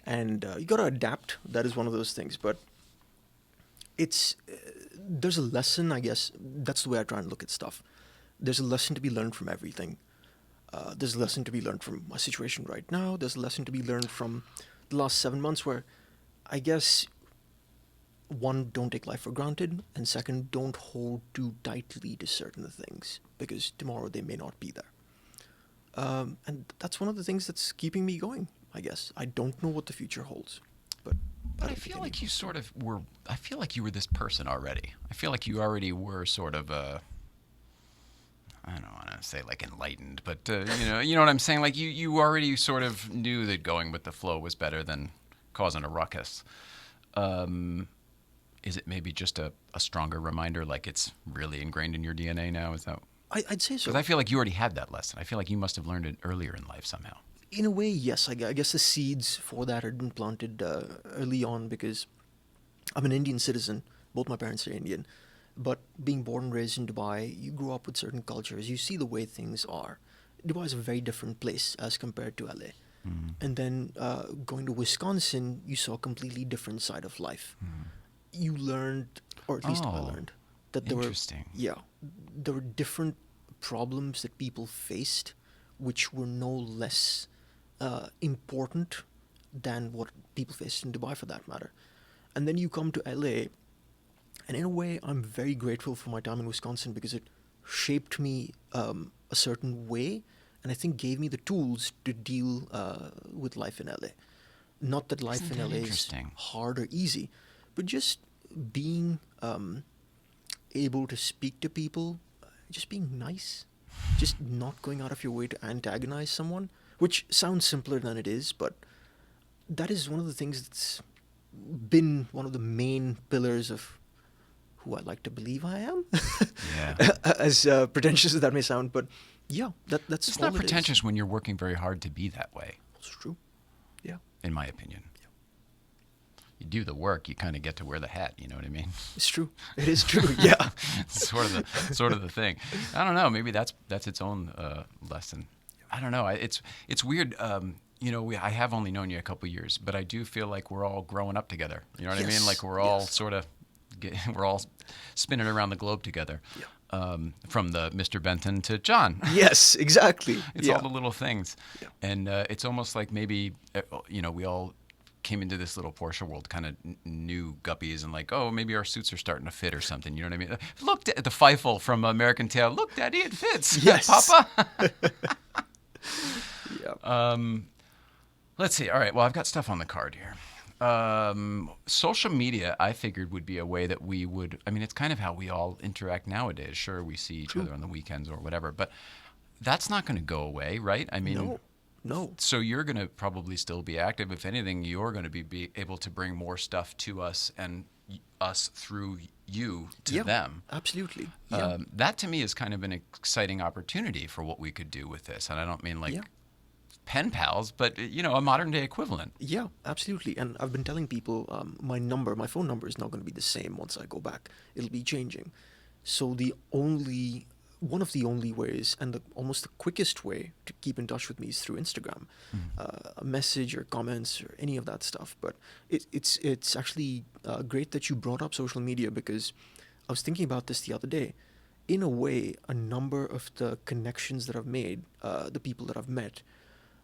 and you gotta adapt. That is one of those things. But it's there's a lesson, I guess. That's the way I try and look at stuff. There's a lesson to be learned from everything. There's a lesson to be learned from my situation right now. There's a lesson to be learned from the last 7 months where, I guess, one, don't take life for granted, and second, don't hold too tightly to certain things because tomorrow they may not be there. And that's one of the things that's keeping me going, I guess. I don't know what the future holds, but I feel like you sort of were. I feel like you were this person already. I feel like you already were sort of I don't want to say like enlightened, but you know what I'm saying. Like you already sort of knew that going with the flow was better than causing a ruckus. Is it maybe just a stronger reminder, like it's really ingrained in your DNA now? Is that? I'd say so. Because I feel like you already had that lesson. I feel like you must have learned it earlier in life somehow. In a way, yes. I guess the seeds for that had been planted early on because I'm an Indian citizen. Both my parents are Indian. But being born and raised in Dubai, you grow up with certain cultures. You see the way things are. Dubai is a very different place as compared to LA. Mm-hmm. And then going to Wisconsin, you saw a completely different side of life. Mm-hmm. You learned, or at least I learned, that there were different problems that people faced, which were no less important than what people faced in Dubai, for that matter. And then you come to LA, and in a way, I'm very grateful for my time in Wisconsin because it shaped me a certain way, and I think gave me the tools to deal with life in LA. Not that life in LA is hard or easy, but just being able to speak to people, just being nice, just not going out of your way to antagonize someone, which sounds simpler than it is, but that is one of the things that's been one of the main pillars of who I like to believe I am. Yeah. As pretentious as that may sound, but yeah, that's it's not pretentious when you're working very hard to be that way. It's true. Yeah. In my opinion. Yeah. You do the work, you kind of get to wear the hat, you know what I mean? It's true. It is true. Yeah. It's sort of the thing. I don't know, maybe that's its own lesson. I don't know. It's weird. I have only known you a couple years, but I do feel like we're all growing up together. You know what I mean? Like we're all sort of we're all spinning around the globe together. Yeah. From the Mr. Benton to John. Yes, exactly. It's all the little things. Yeah. And it's almost like maybe, we all came into this little Porsche world kind of new guppies and like, oh, maybe our suits are starting to fit or something. You know what I mean? Look at the Feifel from American Tail. Look, Daddy, it fits. Yes. Papa. Yeah. Let's see. All right. Well, I've got stuff on the card here. Social media, I figured, would be a way that we would, it's kind of how we all interact nowadays. Sure, we see each other on the weekends or whatever, but that's not going to go away, right? No. So you're going to probably still be active. If anything, you're going to be able to bring more stuff to us and us through you to Yeah, them. absolutely. Yeah. That to me is kind of an exciting opportunity for what we could do with this. And I don't mean like Yeah. pen pals, but a modern day equivalent. Yeah, absolutely. And I've been telling people my phone number is not going to be the same once I go back. It'll be changing. So one of the only ways, and almost the quickest way to keep in touch with me is through Instagram, a message or comments or any of that stuff. But it's actually great that you brought up social media, because I was thinking about this the other day. In a way, a number of the connections that I've made, the people that I've met,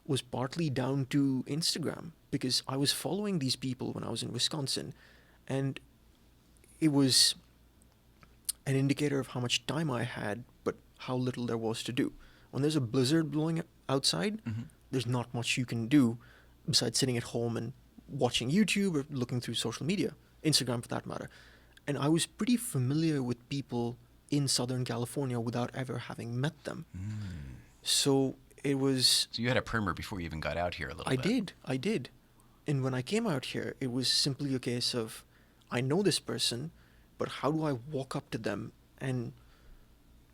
was partly down to Instagram, because I was following these people when I was in Wisconsin, and it was an indicator of how much time I had, but how little there was to do. When there's a blizzard blowing outside, there's not much you can do besides sitting at home and watching YouTube or looking through social media, Instagram for that matter. And I was pretty familiar with people in Southern California without ever having met them. So it was... So you had a primer before you even got out here a little bit. I did. And when I came out here, it was simply a case of, I know this person, but how do I walk up to them and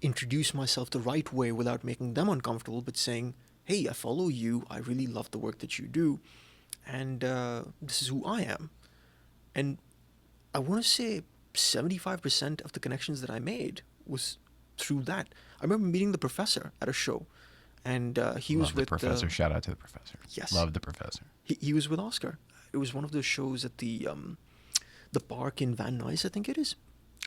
introduce myself the right way without making them uncomfortable, but saying, hey, I follow you, I really love the work that you do, and this is who I am. And I want to say 75% of the connections that I made was through that. I remember meeting the professor at a show, and he was Love with the professor. Shout out to the professor. Yes. Love the professor. He was with Oscar. It was one of those shows at the park in Van Nuys, I think it is.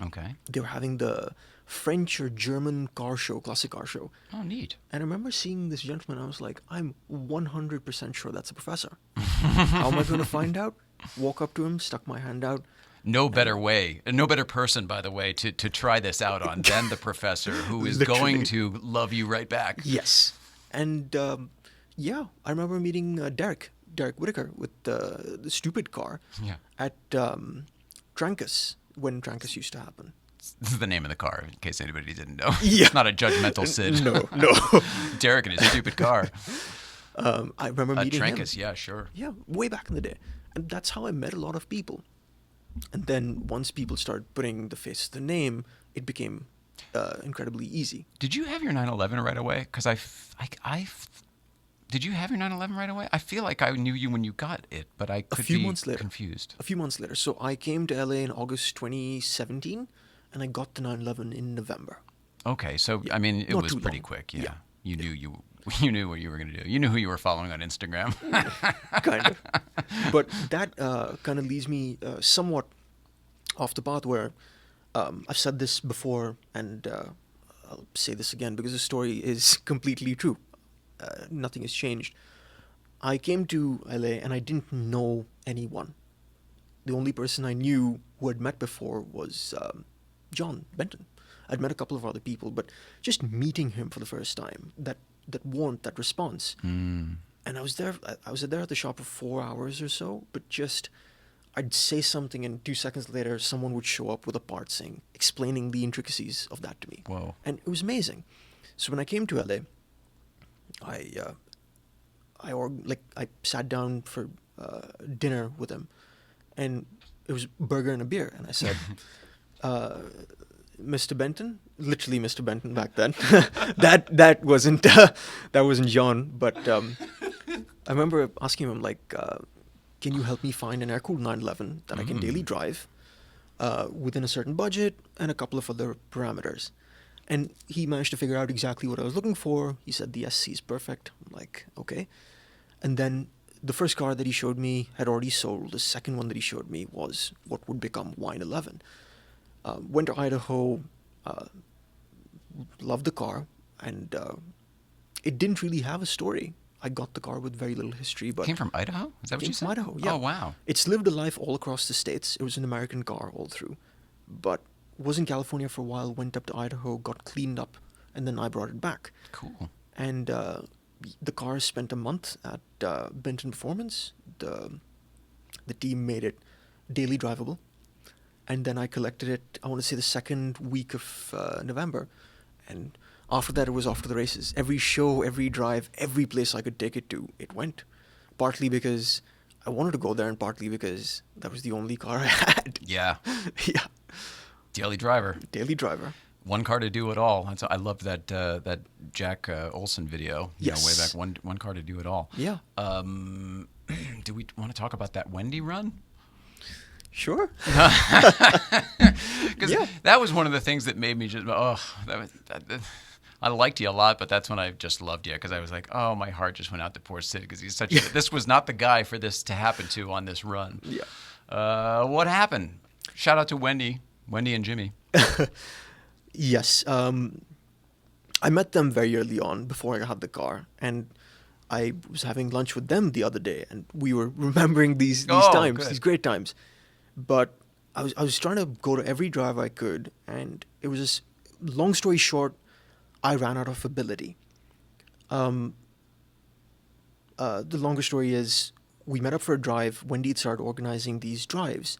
Okay. They were having the French or German car show, classic car show. Oh, neat. And I remember seeing this gentleman. I was like, I'm 100% sure that's a professor. How am I going to find out? Walk up to him, stuck my hand out. No better way, no better person, by the way, to try this out on than the professor, who is going to love you right back. Yes. And yeah, I remember meeting Derek Whitaker with the stupid car at Trancas, when Trancas used to happen. This is the name of the car, in case anybody didn't know. Yeah. It's not a judgmental Sid. No. Derek and his stupid car. I remember meeting Trancas, him. yeah, sure. Yeah, way back in the day. And that's how I met a lot of people. And then once people started putting the face to the name, it became incredibly easy. Did you have your 911 right away? Because did you have your 911 right away? I feel like I knew you when you got it, but I could be confused. A few months later. So I came to LA in August 2017, and I got the 911 in November. Okay, so Yeah, I mean, it not was too pretty long. quick. Yeah, Yeah. you knew what you were going to do. You knew who you were following on Instagram. Kind of. But that kind of leaves me somewhat off the path, where I've said this before, and I'll say this again because the story is completely true. Nothing has changed. I came to LA and I didn't know anyone. The only person I knew who I'd met before was John Benton. I'd met a couple of other people, but just meeting him for the first time, that warmth, that response. And I was there at the shop for 4 hours or so, but just I'd say something, and 2 seconds later someone would show up with a part explaining the intricacies of that to me. Whoa. And it was amazing. So when I came to LA, I sat down for dinner with him, and it was burger and a beer, and I said, Mr. Benton, literally Mr. Benton back then. that wasn't John, but I remember asking him, like, can you help me find an air-cooled 911 that I can daily drive within a certain budget and a couple of other parameters? And he managed to figure out exactly what I was looking for. He said the SC is perfect. I'm like, okay. And then the first car that he showed me had already sold. The second one that he showed me was what would become Wine 11. Went to Idaho, loved the car, and it didn't really have a story. I got the car with very little history. But Came from Idaho? Is that what you said? Came from Idaho, yeah. Oh, wow. It's lived a life all across the states. It was an American car all through. But was in California for a while, went up to Idaho, got cleaned up, and then I brought it back. Cool. And the car spent a month at Benton Performance. The team made it daily drivable. And then I collected it, I want to say the second week of November. And after that, it was off to the races. Every show, every drive, every place I could take it to, it went. Partly because I wanted to go there, and partly because that was the only car I had. Yeah. Yeah, Daily driver. daily driver. One car to do it all. I love that that Jack Olson video. Yes. Way back. One car to do it all. Yeah. Do we want to talk about that Wendy run? Sure. Because Yeah. that was one of the things that made me just I liked you a lot, but that's when I just loved you because I was like, oh, my heart just went out to poor Sid because he's such. This was not the guy for this to happen to on this run. Yeah. What happened? Shout out to Wendy and Jimmy. Yes. I met them very early on before I had the car, and I was having lunch with them the other day, and we were remembering these Oh, times, good. these great times. But I was trying to go to every drive I could, and it was just, long story short, I ran out of ability. The longer story is we met up for a drive. Wendy had started organizing these drives.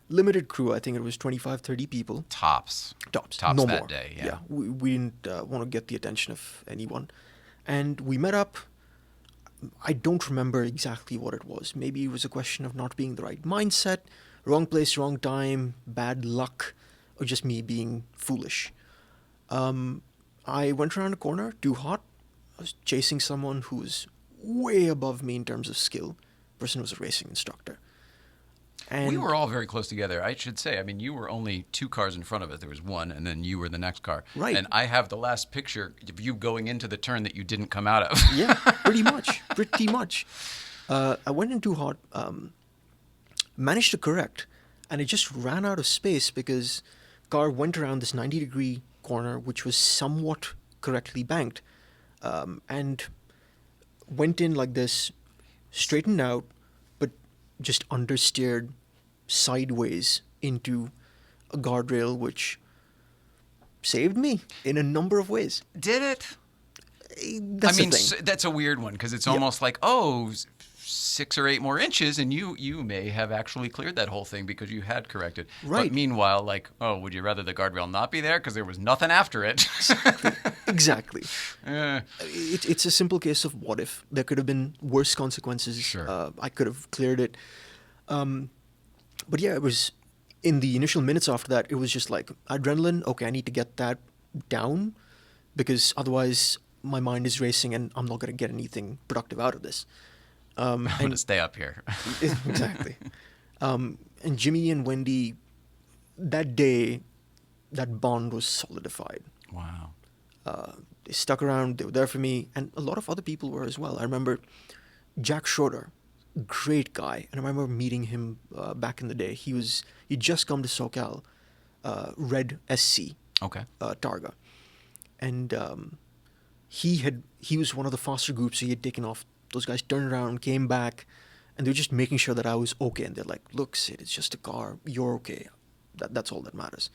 Limited crew, I think it was 25, 30 people. Tops Tops that no more. day. Yeah. We didn't want to get the attention of anyone. And we met up. I don't remember exactly what it was. Maybe it was a question of not being in the right mindset, wrong place, wrong time, bad luck, or just me being foolish. I went around a corner, too hot. I was chasing someone who was way above me in terms of skill. The person was a racing instructor. And We were all very close together. I should say, I mean, you were only 2 cars in front of us. There was one, and then you were the next car. Right. And I have the last picture of you going into the turn that you didn't come out of. Yeah, pretty much. Pretty much. I went in too hot, managed to correct, and it just ran out of space because car went around this 90-degree corner, which was somewhat correctly banked, and went in like this, straightened out, but just understeered sideways into a guardrail, which saved me in a number of ways. Did it? That's the thing. That's a weird one because it's Yeah. almost like, 6 or 8 more inches, and you may have actually cleared that whole thing because you had corrected. Right. But meanwhile, would you rather the guardrail not be there because there was nothing after it? Exactly. Eh. It's a simple case of what if. There could have been worse consequences. Sure. I could have cleared it. But yeah, it was in the initial minutes after that, it was just like adrenaline. Okay, I need to get that down because otherwise my mind is racing and I'm not going to get anything productive out of this. I'm going to stay up here. Exactly. And Jimmy and Wendy, that day, that bond was solidified. Wow. They stuck around. They were there for me, and a lot of other people were as well. I remember Jack Schroeder, great guy, and I remember meeting him back in the day. He'd just come to SoCal, Red SC, Okay. Targa, and he was one of the faster groups. So he had taken off. Those guys turned around, came back, and they were just making sure that I was okay. And they're like, "Look, Sid, it's just a car. You're okay. That's all that matters."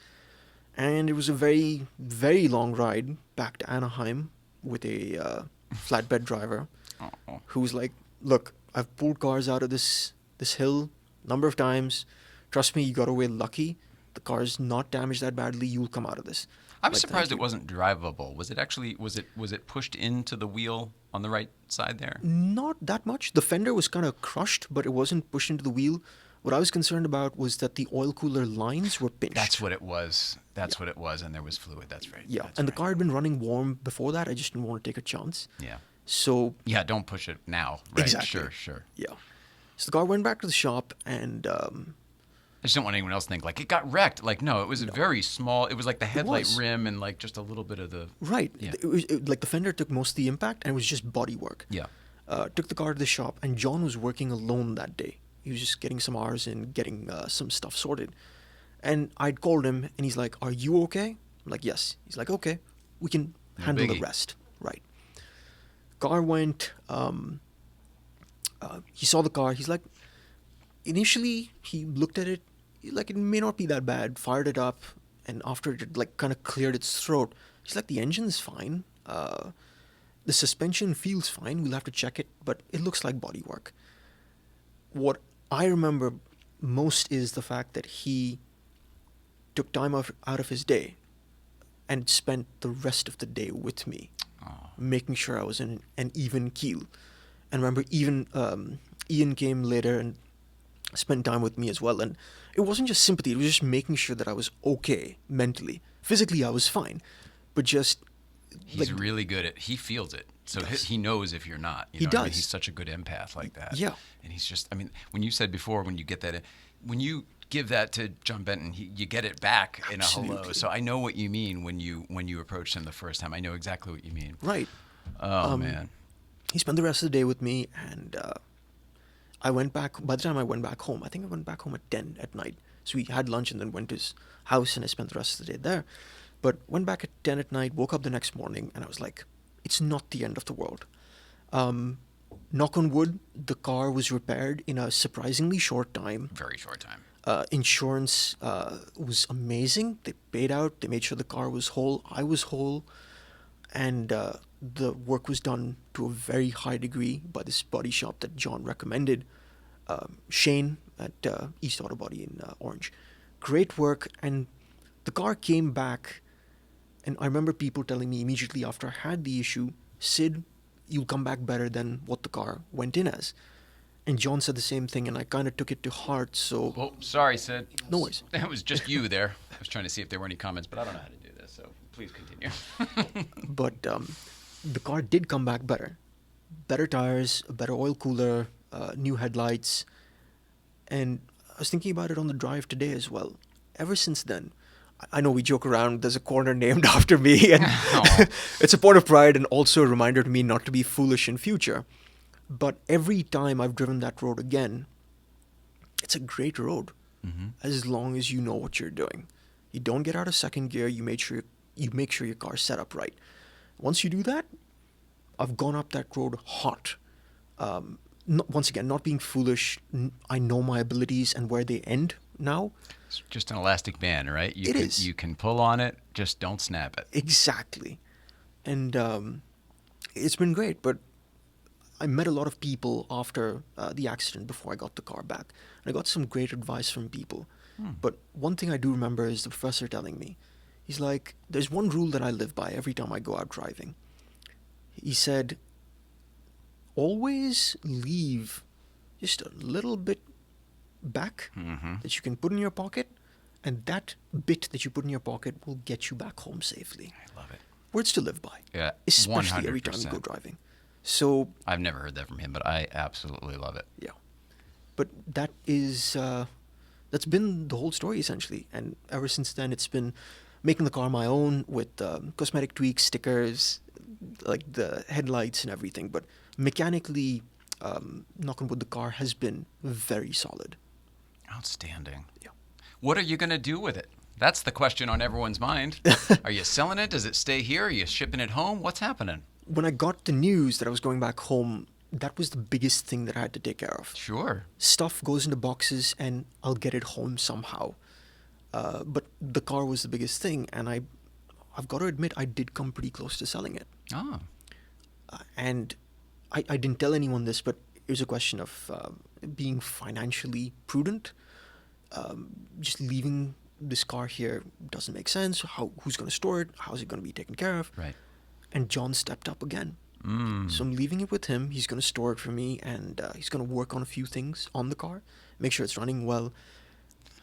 And it was a very, very long ride back to Anaheim with a flatbed driver Uh-oh. who was like, "Look, I've pulled cars out of this hill a number of times. Trust me, you got away lucky. The car's not damaged that badly. You'll come out of this." I was Like, surprised thank it you. wasn't drivable. Was it actually? Was it pushed into the wheel on the right side there? Not that much. The fender was kind of crushed, but it wasn't pushed into the wheel. What I was concerned about was that the oil cooler lines were pinched. That's what it was. That's what it was, and there was fluid. That's right. Yeah, That's and the right. car had been running warm before that. I just didn't want to take a chance. Yeah. So, Yeah. Don't push it now. Right. Exactly. Sure. yeah. So the car went back to the shop, and I just don't want anyone else to think like it got wrecked. Like no, it was a very small. It was like the headlight was. rim and like just a little bit of the. right, Yeah. like the fender took most of the impact, and it was just body work. Yeah. Took the car to the shop, and John was working alone that day. He was just getting some hours and getting some stuff sorted. And I'd called him, and he's like, "Are you okay?" I'm like, "Yes." He's like, "Okay, we can No handle the biggie. rest." Right. Car went. He saw the car. He's like, initially he looked at it, like it may not be that bad. Fired it up, and after it had, like kind of cleared its throat, he's like, "The engine's fine. The suspension feels fine. We'll have to check it, but it looks like body work." What I remember most is the fact that he took time out of his day and spent the rest of the day with me, Oh. making sure I was in an even keel. And remember, even Ian came later and spent time with me as well. And it wasn't just sympathy, it was just making sure that I was okay mentally. Physically, I was fine. But just... He's really good at, he feels it. So he knows if you're not. You know He what I mean? does. He's such a good empath like that. Yeah. And he's just, I mean, when you said before, when you get that, when you give that to John Benton, you get it back in a hello. Absolutely. So I know what you mean when you approached him the first time. I know exactly what you mean. Right. Oh, man. He spent the rest of the day with me, and I went back. By the time I went back home, I think I went back home at 10 at night. So we had lunch and then went to his house, and I spent the rest of the day there. But went back at 10 at night, woke up the next morning, and I was like, it's not the end of the world. Knock on wood, the car was repaired in a surprisingly short time. Very short time. Insurance was amazing. They paid out. They made sure the car was whole. I was whole. And the work was done to a very high degree by this body shop that John recommended, Shane at East Auto Body in Orange. Great work. And the car came back. And I remember people telling me immediately after I had the issue, Sid, you'll come back better than what the car went in as. And John said the same thing, and I kind of took it to heart, so... Oh, sorry, Sid. No worries. That was just you there. I was trying to see if there were any comments, but I don't know how to do this, so please continue. But the car did come back better. Better tires, a better oil cooler, new headlights. And I was thinking about it on the drive today as well. Ever since then, I know we joke around, there's a corner named after me, and it's a point of pride and also a reminder to me not to be foolish in future. But every time I've driven that road again, it's a great road, as long as you know what you're doing. You don't get out of second gear, you make sure your car's set up right. Once you do that, I've gone up that road hot. Once again, not being foolish, I know my abilities and where they end now. It's just an elastic band, right? Is. You can pull on it, just don't snap it. Exactly. And it's been great, but I met a lot of people after the accident before I got the car back. And I got some great advice from people. But one thing I do remember is the professor telling me, he's like, there's one rule that I live by every time I go out driving. He said, always leave just a little bit back that you can put in your pocket, and that bit that you put in your pocket will get you back home safely. I love it. Words to live by. Yeah, Especially every time you go driving. So I've never heard that from him, but I absolutely love it. yeah, but that is that's been the whole story essentially, and ever since then it's been making the car my own with cosmetic tweaks, stickers, like the headlights and everything. But mechanically, knock on wood, the car has been very solid. Outstanding. Yeah. What are you going to do with it? That's the question on everyone's mind. Are you selling it? Does it stay here? Are you shipping it home? What's happening? When I got the news that I was going back home, that was the biggest thing that I had to take care of. Sure. Stuff goes into boxes and I'll get it home somehow. But the car was the biggest thing, and I've got to admit I did come pretty close to selling it. Oh. And I didn't tell anyone this, but it was a question of being financially prudent. Just leaving this car here doesn't make sense. Who's going to store it? How's it going to be taken care of? Right. And John stepped up again. So I'm leaving it with him. He's going to store it for me, and he's going to work on a few things on the car, make sure it's running well.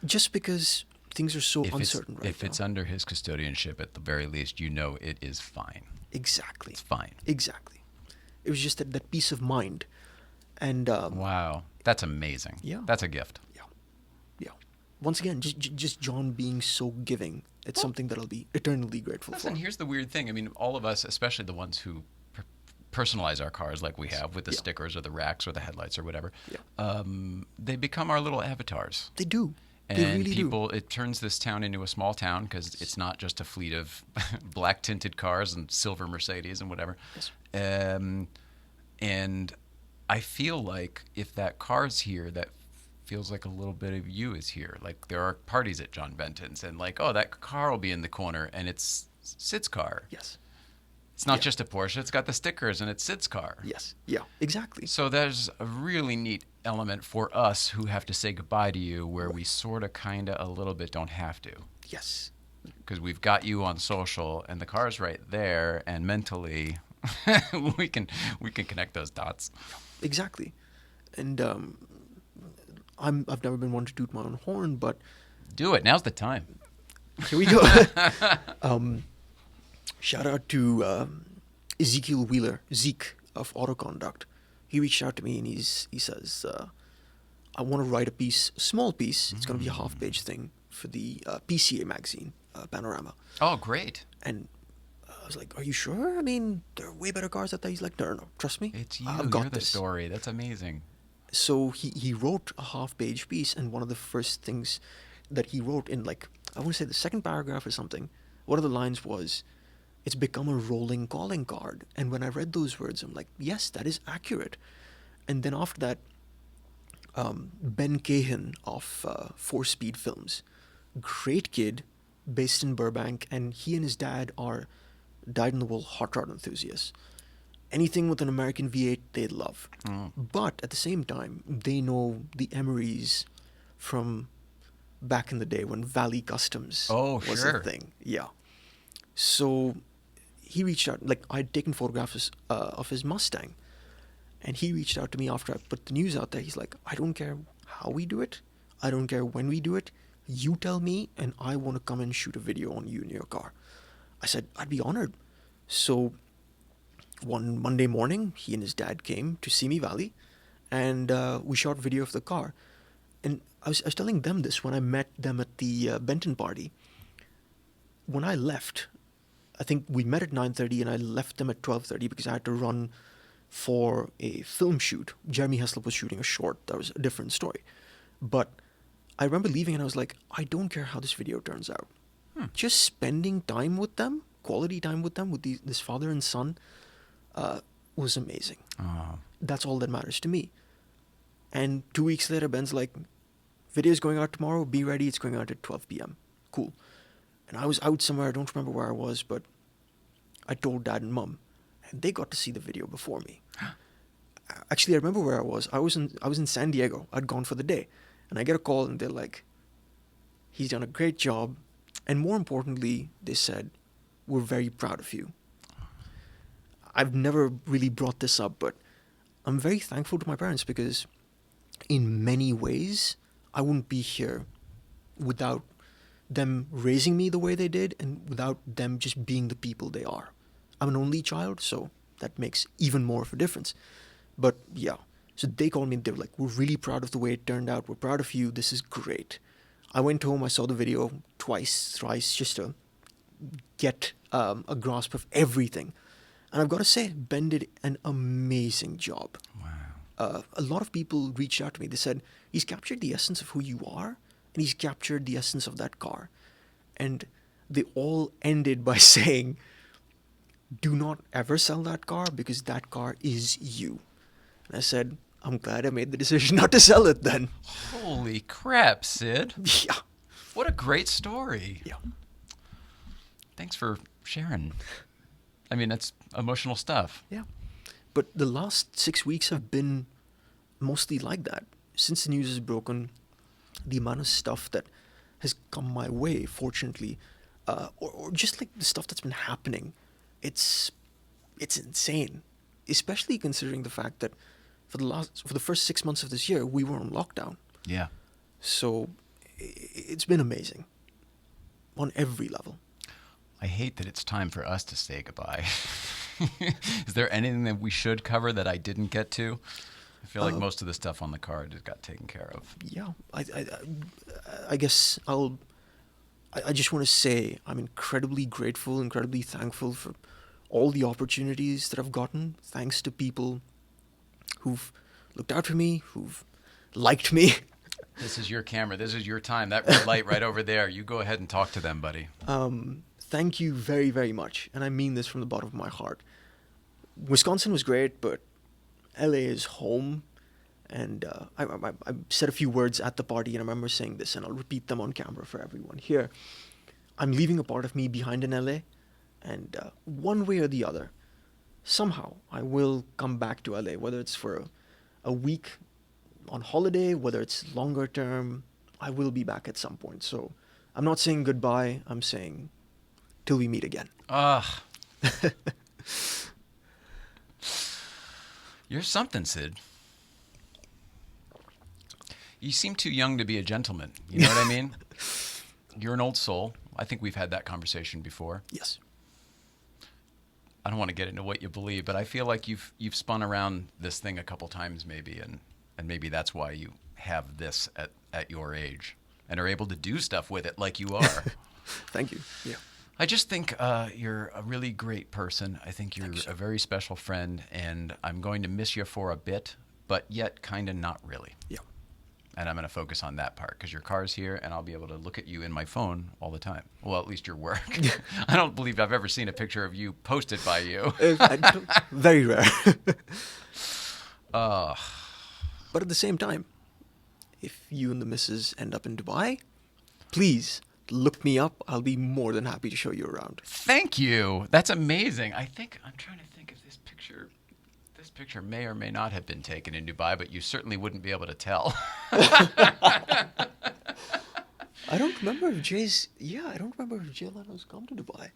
Just because things are so uncertain right now. If it's under his custodianship, at the very least, you know it is fine. Exactly. It's fine. Exactly. It was just that peace of mind. And Wow. That's amazing. Yeah. That's a gift. yeah. Once again, just John being so giving. It's something that I'll be eternally grateful Listen, for. here's the weird thing. I mean, all of us, especially the ones who personalize our cars like we have with the stickers or the racks or the headlights or whatever, they become our little avatars. They do. And they really people, it turns this town into a small town because it's not just a fleet of black tinted cars and silver Mercedes and whatever. Yes. And I feel like if that car's here, that feels like a little bit of you is here. Like there are parties at John Benton's and like, oh, that car will be in the corner and it's Sid's car. Yes. It's not just a Porsche, it's got the stickers and it's Sid's car. Yes. Yeah. Exactly. So there's a really neat element for us who have to say goodbye to you where we sort of, kind of, a little bit don't have to. Yes. Because we've got you on social and the car's right there, and mentally we can connect those dots. Exactly. And I've never been one to toot my own horn, but Do it. Now's the time. here we go. Shout out to Ezekiel Wheeler, Zeke of Autoconduct. He reached out to me and he says, I want to write a small piece. It's going to be a half-page thing for the PCA magazine, Panorama. Oh, great. And I was like, are you sure? I mean, there are way better cars out there. He's like, no, trust me. It's you. I've got You're the this. story. That's amazing. So he wrote a half-page piece, and one of the first things that he wrote in, like, I want to say the second paragraph or something, one of the lines was, it's become a rolling calling card. And when I read those words, I'm like, yes, that is accurate. And then after that, Ben Cahan of 4 Speed Films, great kid, based in Burbank, and he and his dad are dyed-in-the-wool hot rod enthusiasts. Anything with an American V8, they love. But at the same time, they know the Emerys from back in the day when Valley Customs was a thing. Yeah. So he reached out, like, I'd taken photographs of his Mustang, and he reached out to me after I put the news out there. He's like, I don't care how we do it. I don't care when we do it. You tell me, and I want to come and shoot a video on you in your car. I said, I'd be honored. So one Monday morning, he and his dad came to Simi Valley, and we shot video of the car. And I was telling them this when I met them at the Benton party. When I left, I think we met at 9:30, and I left them at 12:30 because I had to run for a film shoot. Jeremy Heslop was shooting a short. That was a different story. But I remember leaving, and I was like, I don't care how this video turns out. Just spending time with them, quality time with them, with this father and son, was amazing. Oh. That's all that matters to me. And 2 weeks later, Ben's like, video's going out tomorrow, be ready, it's going out at 12 p.m. Cool. And I was out somewhere, I don't remember where I was, but I told Dad and Mom, and they got to see the video before me. Actually, I remember where I was. I was in San Diego. I'd gone for the day. And I get a call, and they're like, he's done a great job. And more importantly, they said, we're very proud of you. I've never really brought this up, but I'm very thankful to my parents because in many ways, I wouldn't be here without them raising me the way they did and without them just being the people they are. I'm an only child, so that makes even more of a difference. But yeah, so they called me and they were like, we're really proud of the way it turned out. We're proud of you. This is great. I went home, I saw the video twice, thrice, just to get a grasp of everything. And I've got to say, Ben did an amazing job. Wow. A lot of people reached out to me. They said, he's captured the essence of who you are, and he's captured the essence of that car. And they all ended by saying, do not ever sell that car because that car is you. And I said, I'm glad I made the decision not to sell it then. Holy crap, Sid. Yeah. What a great story. Yeah. Thanks for sharing. I mean, that's emotional stuff. Yeah. But the last 6 weeks have been mostly like that. Since the news is broken, the amount of stuff that has come my way, fortunately, or just like the stuff that's been happening, it's insane. Especially considering the fact that for the first 6 months of this year, we were on lockdown. Yeah. So it's been amazing on every level. I hate that it's time for us to say goodbye. Is there anything that we should cover that I didn't get to? I feel like most of the stuff on the card just got taken care of. Yeah, I guess I just want to say I'm incredibly grateful, incredibly thankful for all the opportunities that I've gotten, thanks to people who've looked out for me, who've liked me. This is your camera. This is your time. That red light right over there. You go ahead and talk to them, buddy. Thank you very, very much. And I mean this from the bottom of my heart. Wisconsin was great, but LA is home. And I said a few words at the party, and I remember saying this, and I'll repeat them on camera for everyone here. I'm leaving a part of me behind in LA, and one way or the other, somehow I will come back to LA, whether it's for a week on holiday, whether it's longer term, I will be back at some point. So I'm not saying goodbye, I'm saying till we meet again. You're something, Sid. You seem too young to be a gentleman. You know what I mean? You're an old soul. I think we've had that conversation before. Yes. I don't want to get into what you believe, but I feel like you've spun around this thing a couple times maybe, and maybe that's why you have this at your age and are able to do stuff with it like you are. Thank you. Yeah. I just think you're a really great person. I think you're a very special friend, and I'm going to miss you for a bit, but yet kind of not really. Yeah. And I'm going to focus on that part because your car's here and I'll be able to look at you in my phone all the time. Well, at least your work. I don't believe I've ever seen a picture of you posted by you. Very rare. Uh, But at the same time, if you and the missus end up in Dubai, please look me up. I'll be more than happy to show you around. Thank you. That's amazing. I'm trying to think if this picture may or may not have been taken in Dubai, but you certainly wouldn't be able to tell. I don't remember if I don't remember if Jay Leno's come to Dubai.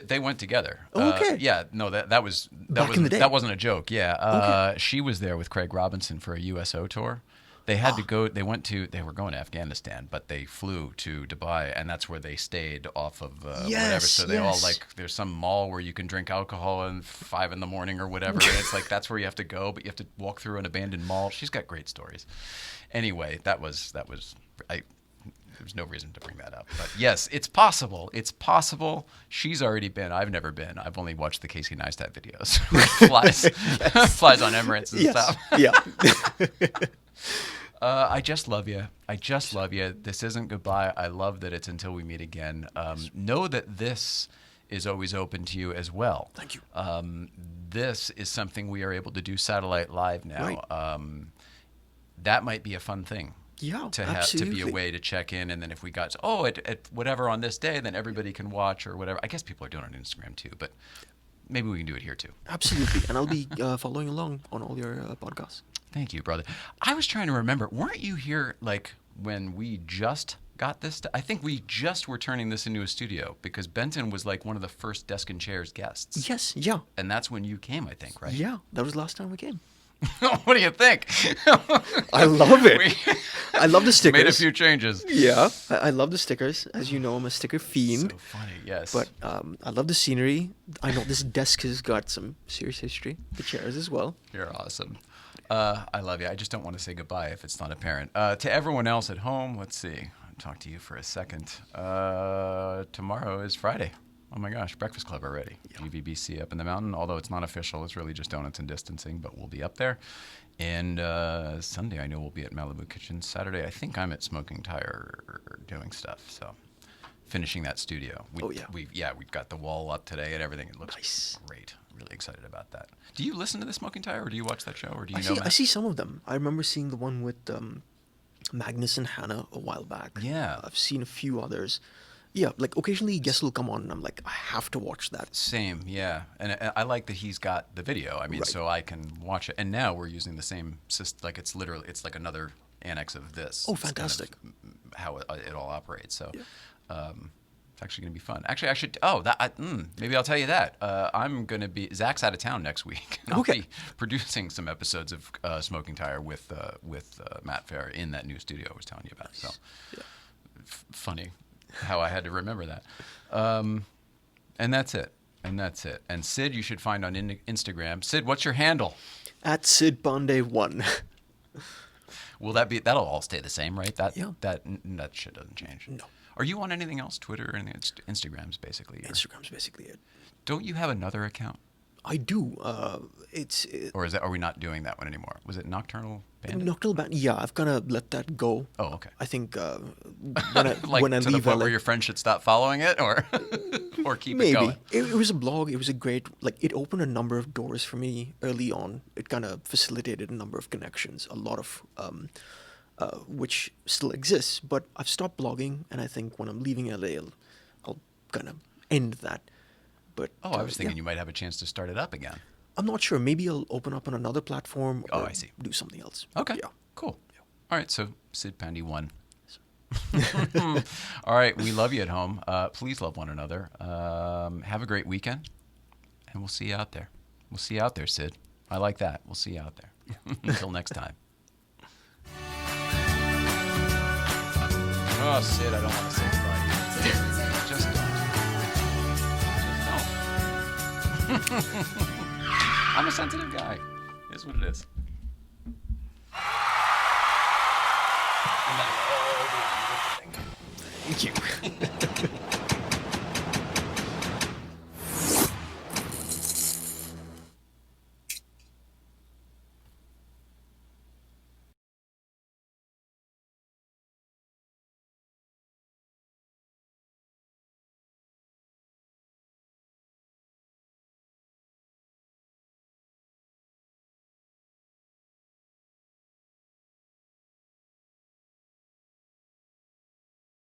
They went together. Oh, okay. That was Back in the day. That wasn't a joke. Yeah. Okay. She was there with Craig Robinson for a USO tour. They had to go. They were going to Afghanistan, but they flew to Dubai, and that's where they stayed off of whatever. Yes, So they all yes. there's some mall where you can drink alcohol at 5 a.m. or whatever. And it's like that's where you have to go, but you have to walk through an abandoned mall. She's got great stories. Anyway, that was. There's no reason to bring that up, but yes, it's possible. It's possible. She's already been. I've never been. I've only watched the Casey Neistat videos. Where he flies on Emirates and stuff. Yeah. I just love you. I just love you. This isn't goodbye. I love that it's until we meet again. Know that this is always open to you as well. Thank you. This is something we are able to do satellite live now. Right. That might be a fun thing. Yeah, To be a absolutely. way to check in, and then if we got at whatever on this day, then everybody can watch or whatever. I guess people are doing it on Instagram too, but maybe we can do it here too. Absolutely. And I'll be following along on all your podcasts. Thank you, brother. I was trying to remember, weren't you here like when we just got this? I think we just were turning this into a studio because Benton was like one of the first Desk and Chairs guests. Yes, yeah. And that's when you came, I think, right? Yeah, that was the last time we came. What do you think? I love it. I love the stickers. Made a few changes. Yeah, I love the stickers. As you know, I'm a sticker fiend. So funny, yes. But I love the scenery. I know this desk has got some serious history. The chairs as well. You're awesome. I love you. I just don't want to say goodbye if it's not apparent. To everyone else at home, let's see. I'll talk to you for a second. Tomorrow is Friday. Oh my gosh, Breakfast Club already. Yeah. GVBC up in the mountain, although it's not official. It's really just donuts and distancing, but we'll be up there. And Sunday, I know we'll be at Malibu Kitchen. Saturday, I think I'm at Smoking Tire doing stuff. So finishing that studio. We've got the wall up today and everything. It looks Nice. great. Really excited about that. Do you listen to the Smoking Tire, or do you watch that show, or do you I see some of them. I remember seeing the one with Magnus and Hannah a while back. Yeah. I've seen a few others. Yeah, like occasionally guests will come on and I'm like, I have to watch that. Same, yeah. And I like that he's got the video. I mean, Right. so I can watch it. And now we're using the same system. Like it's like another annex of this. Oh, It's kind of fantastic. how it all operates. So Yeah. it's actually going to be fun. Actually, I should. Maybe I'll tell you that. I'm going to be. Zach's out of town next week. I'll Okay. be producing some episodes of Smoking Tire with Matt Fair in that new studio I was telling you about. So Yeah. funny how I had to remember that. And that's it. And Sid, you should find on Instagram. Sid, what's your handle? At Sid Pandey 1. That'll all stay the same, right? That shit doesn't change. No. Are you on anything else? Twitter or anything? Instagram's basically. Instagram's basically it. Don't you have another account? I do. Or are we not doing that one anymore? Was it Nocturnal Bandit? Nocturnal Band. Yeah, I've kind of let that go. Oh, okay. I think when I to the leave point LA, where your friends should stop following it, or or keep it maybe going. it was a blog. It was a great it opened a number of doors for me early on. It kind of facilitated a number of connections, a lot of which still exists. But I've stopped blogging, and I think when I'm leaving LA, I'll kind of end that. But I was thinking yeah. you might have a chance to start it up again. I'm not sure. Maybe I'll open up on another platform. Oh, or I see. Do something else. Okay. Yeah. Cool. All right. So Sid Pandey 1. All right. We love you at home. Please love one another. Have a great weekend. And we'll see you out there. We'll see you out there, Sid. I like that. We'll see you out there. Until next time. Oh, Sid, I don't want to say goodbye. Just don't. I'm a sensitive guy. It is what it is. And then, oh, the thing. Thank you.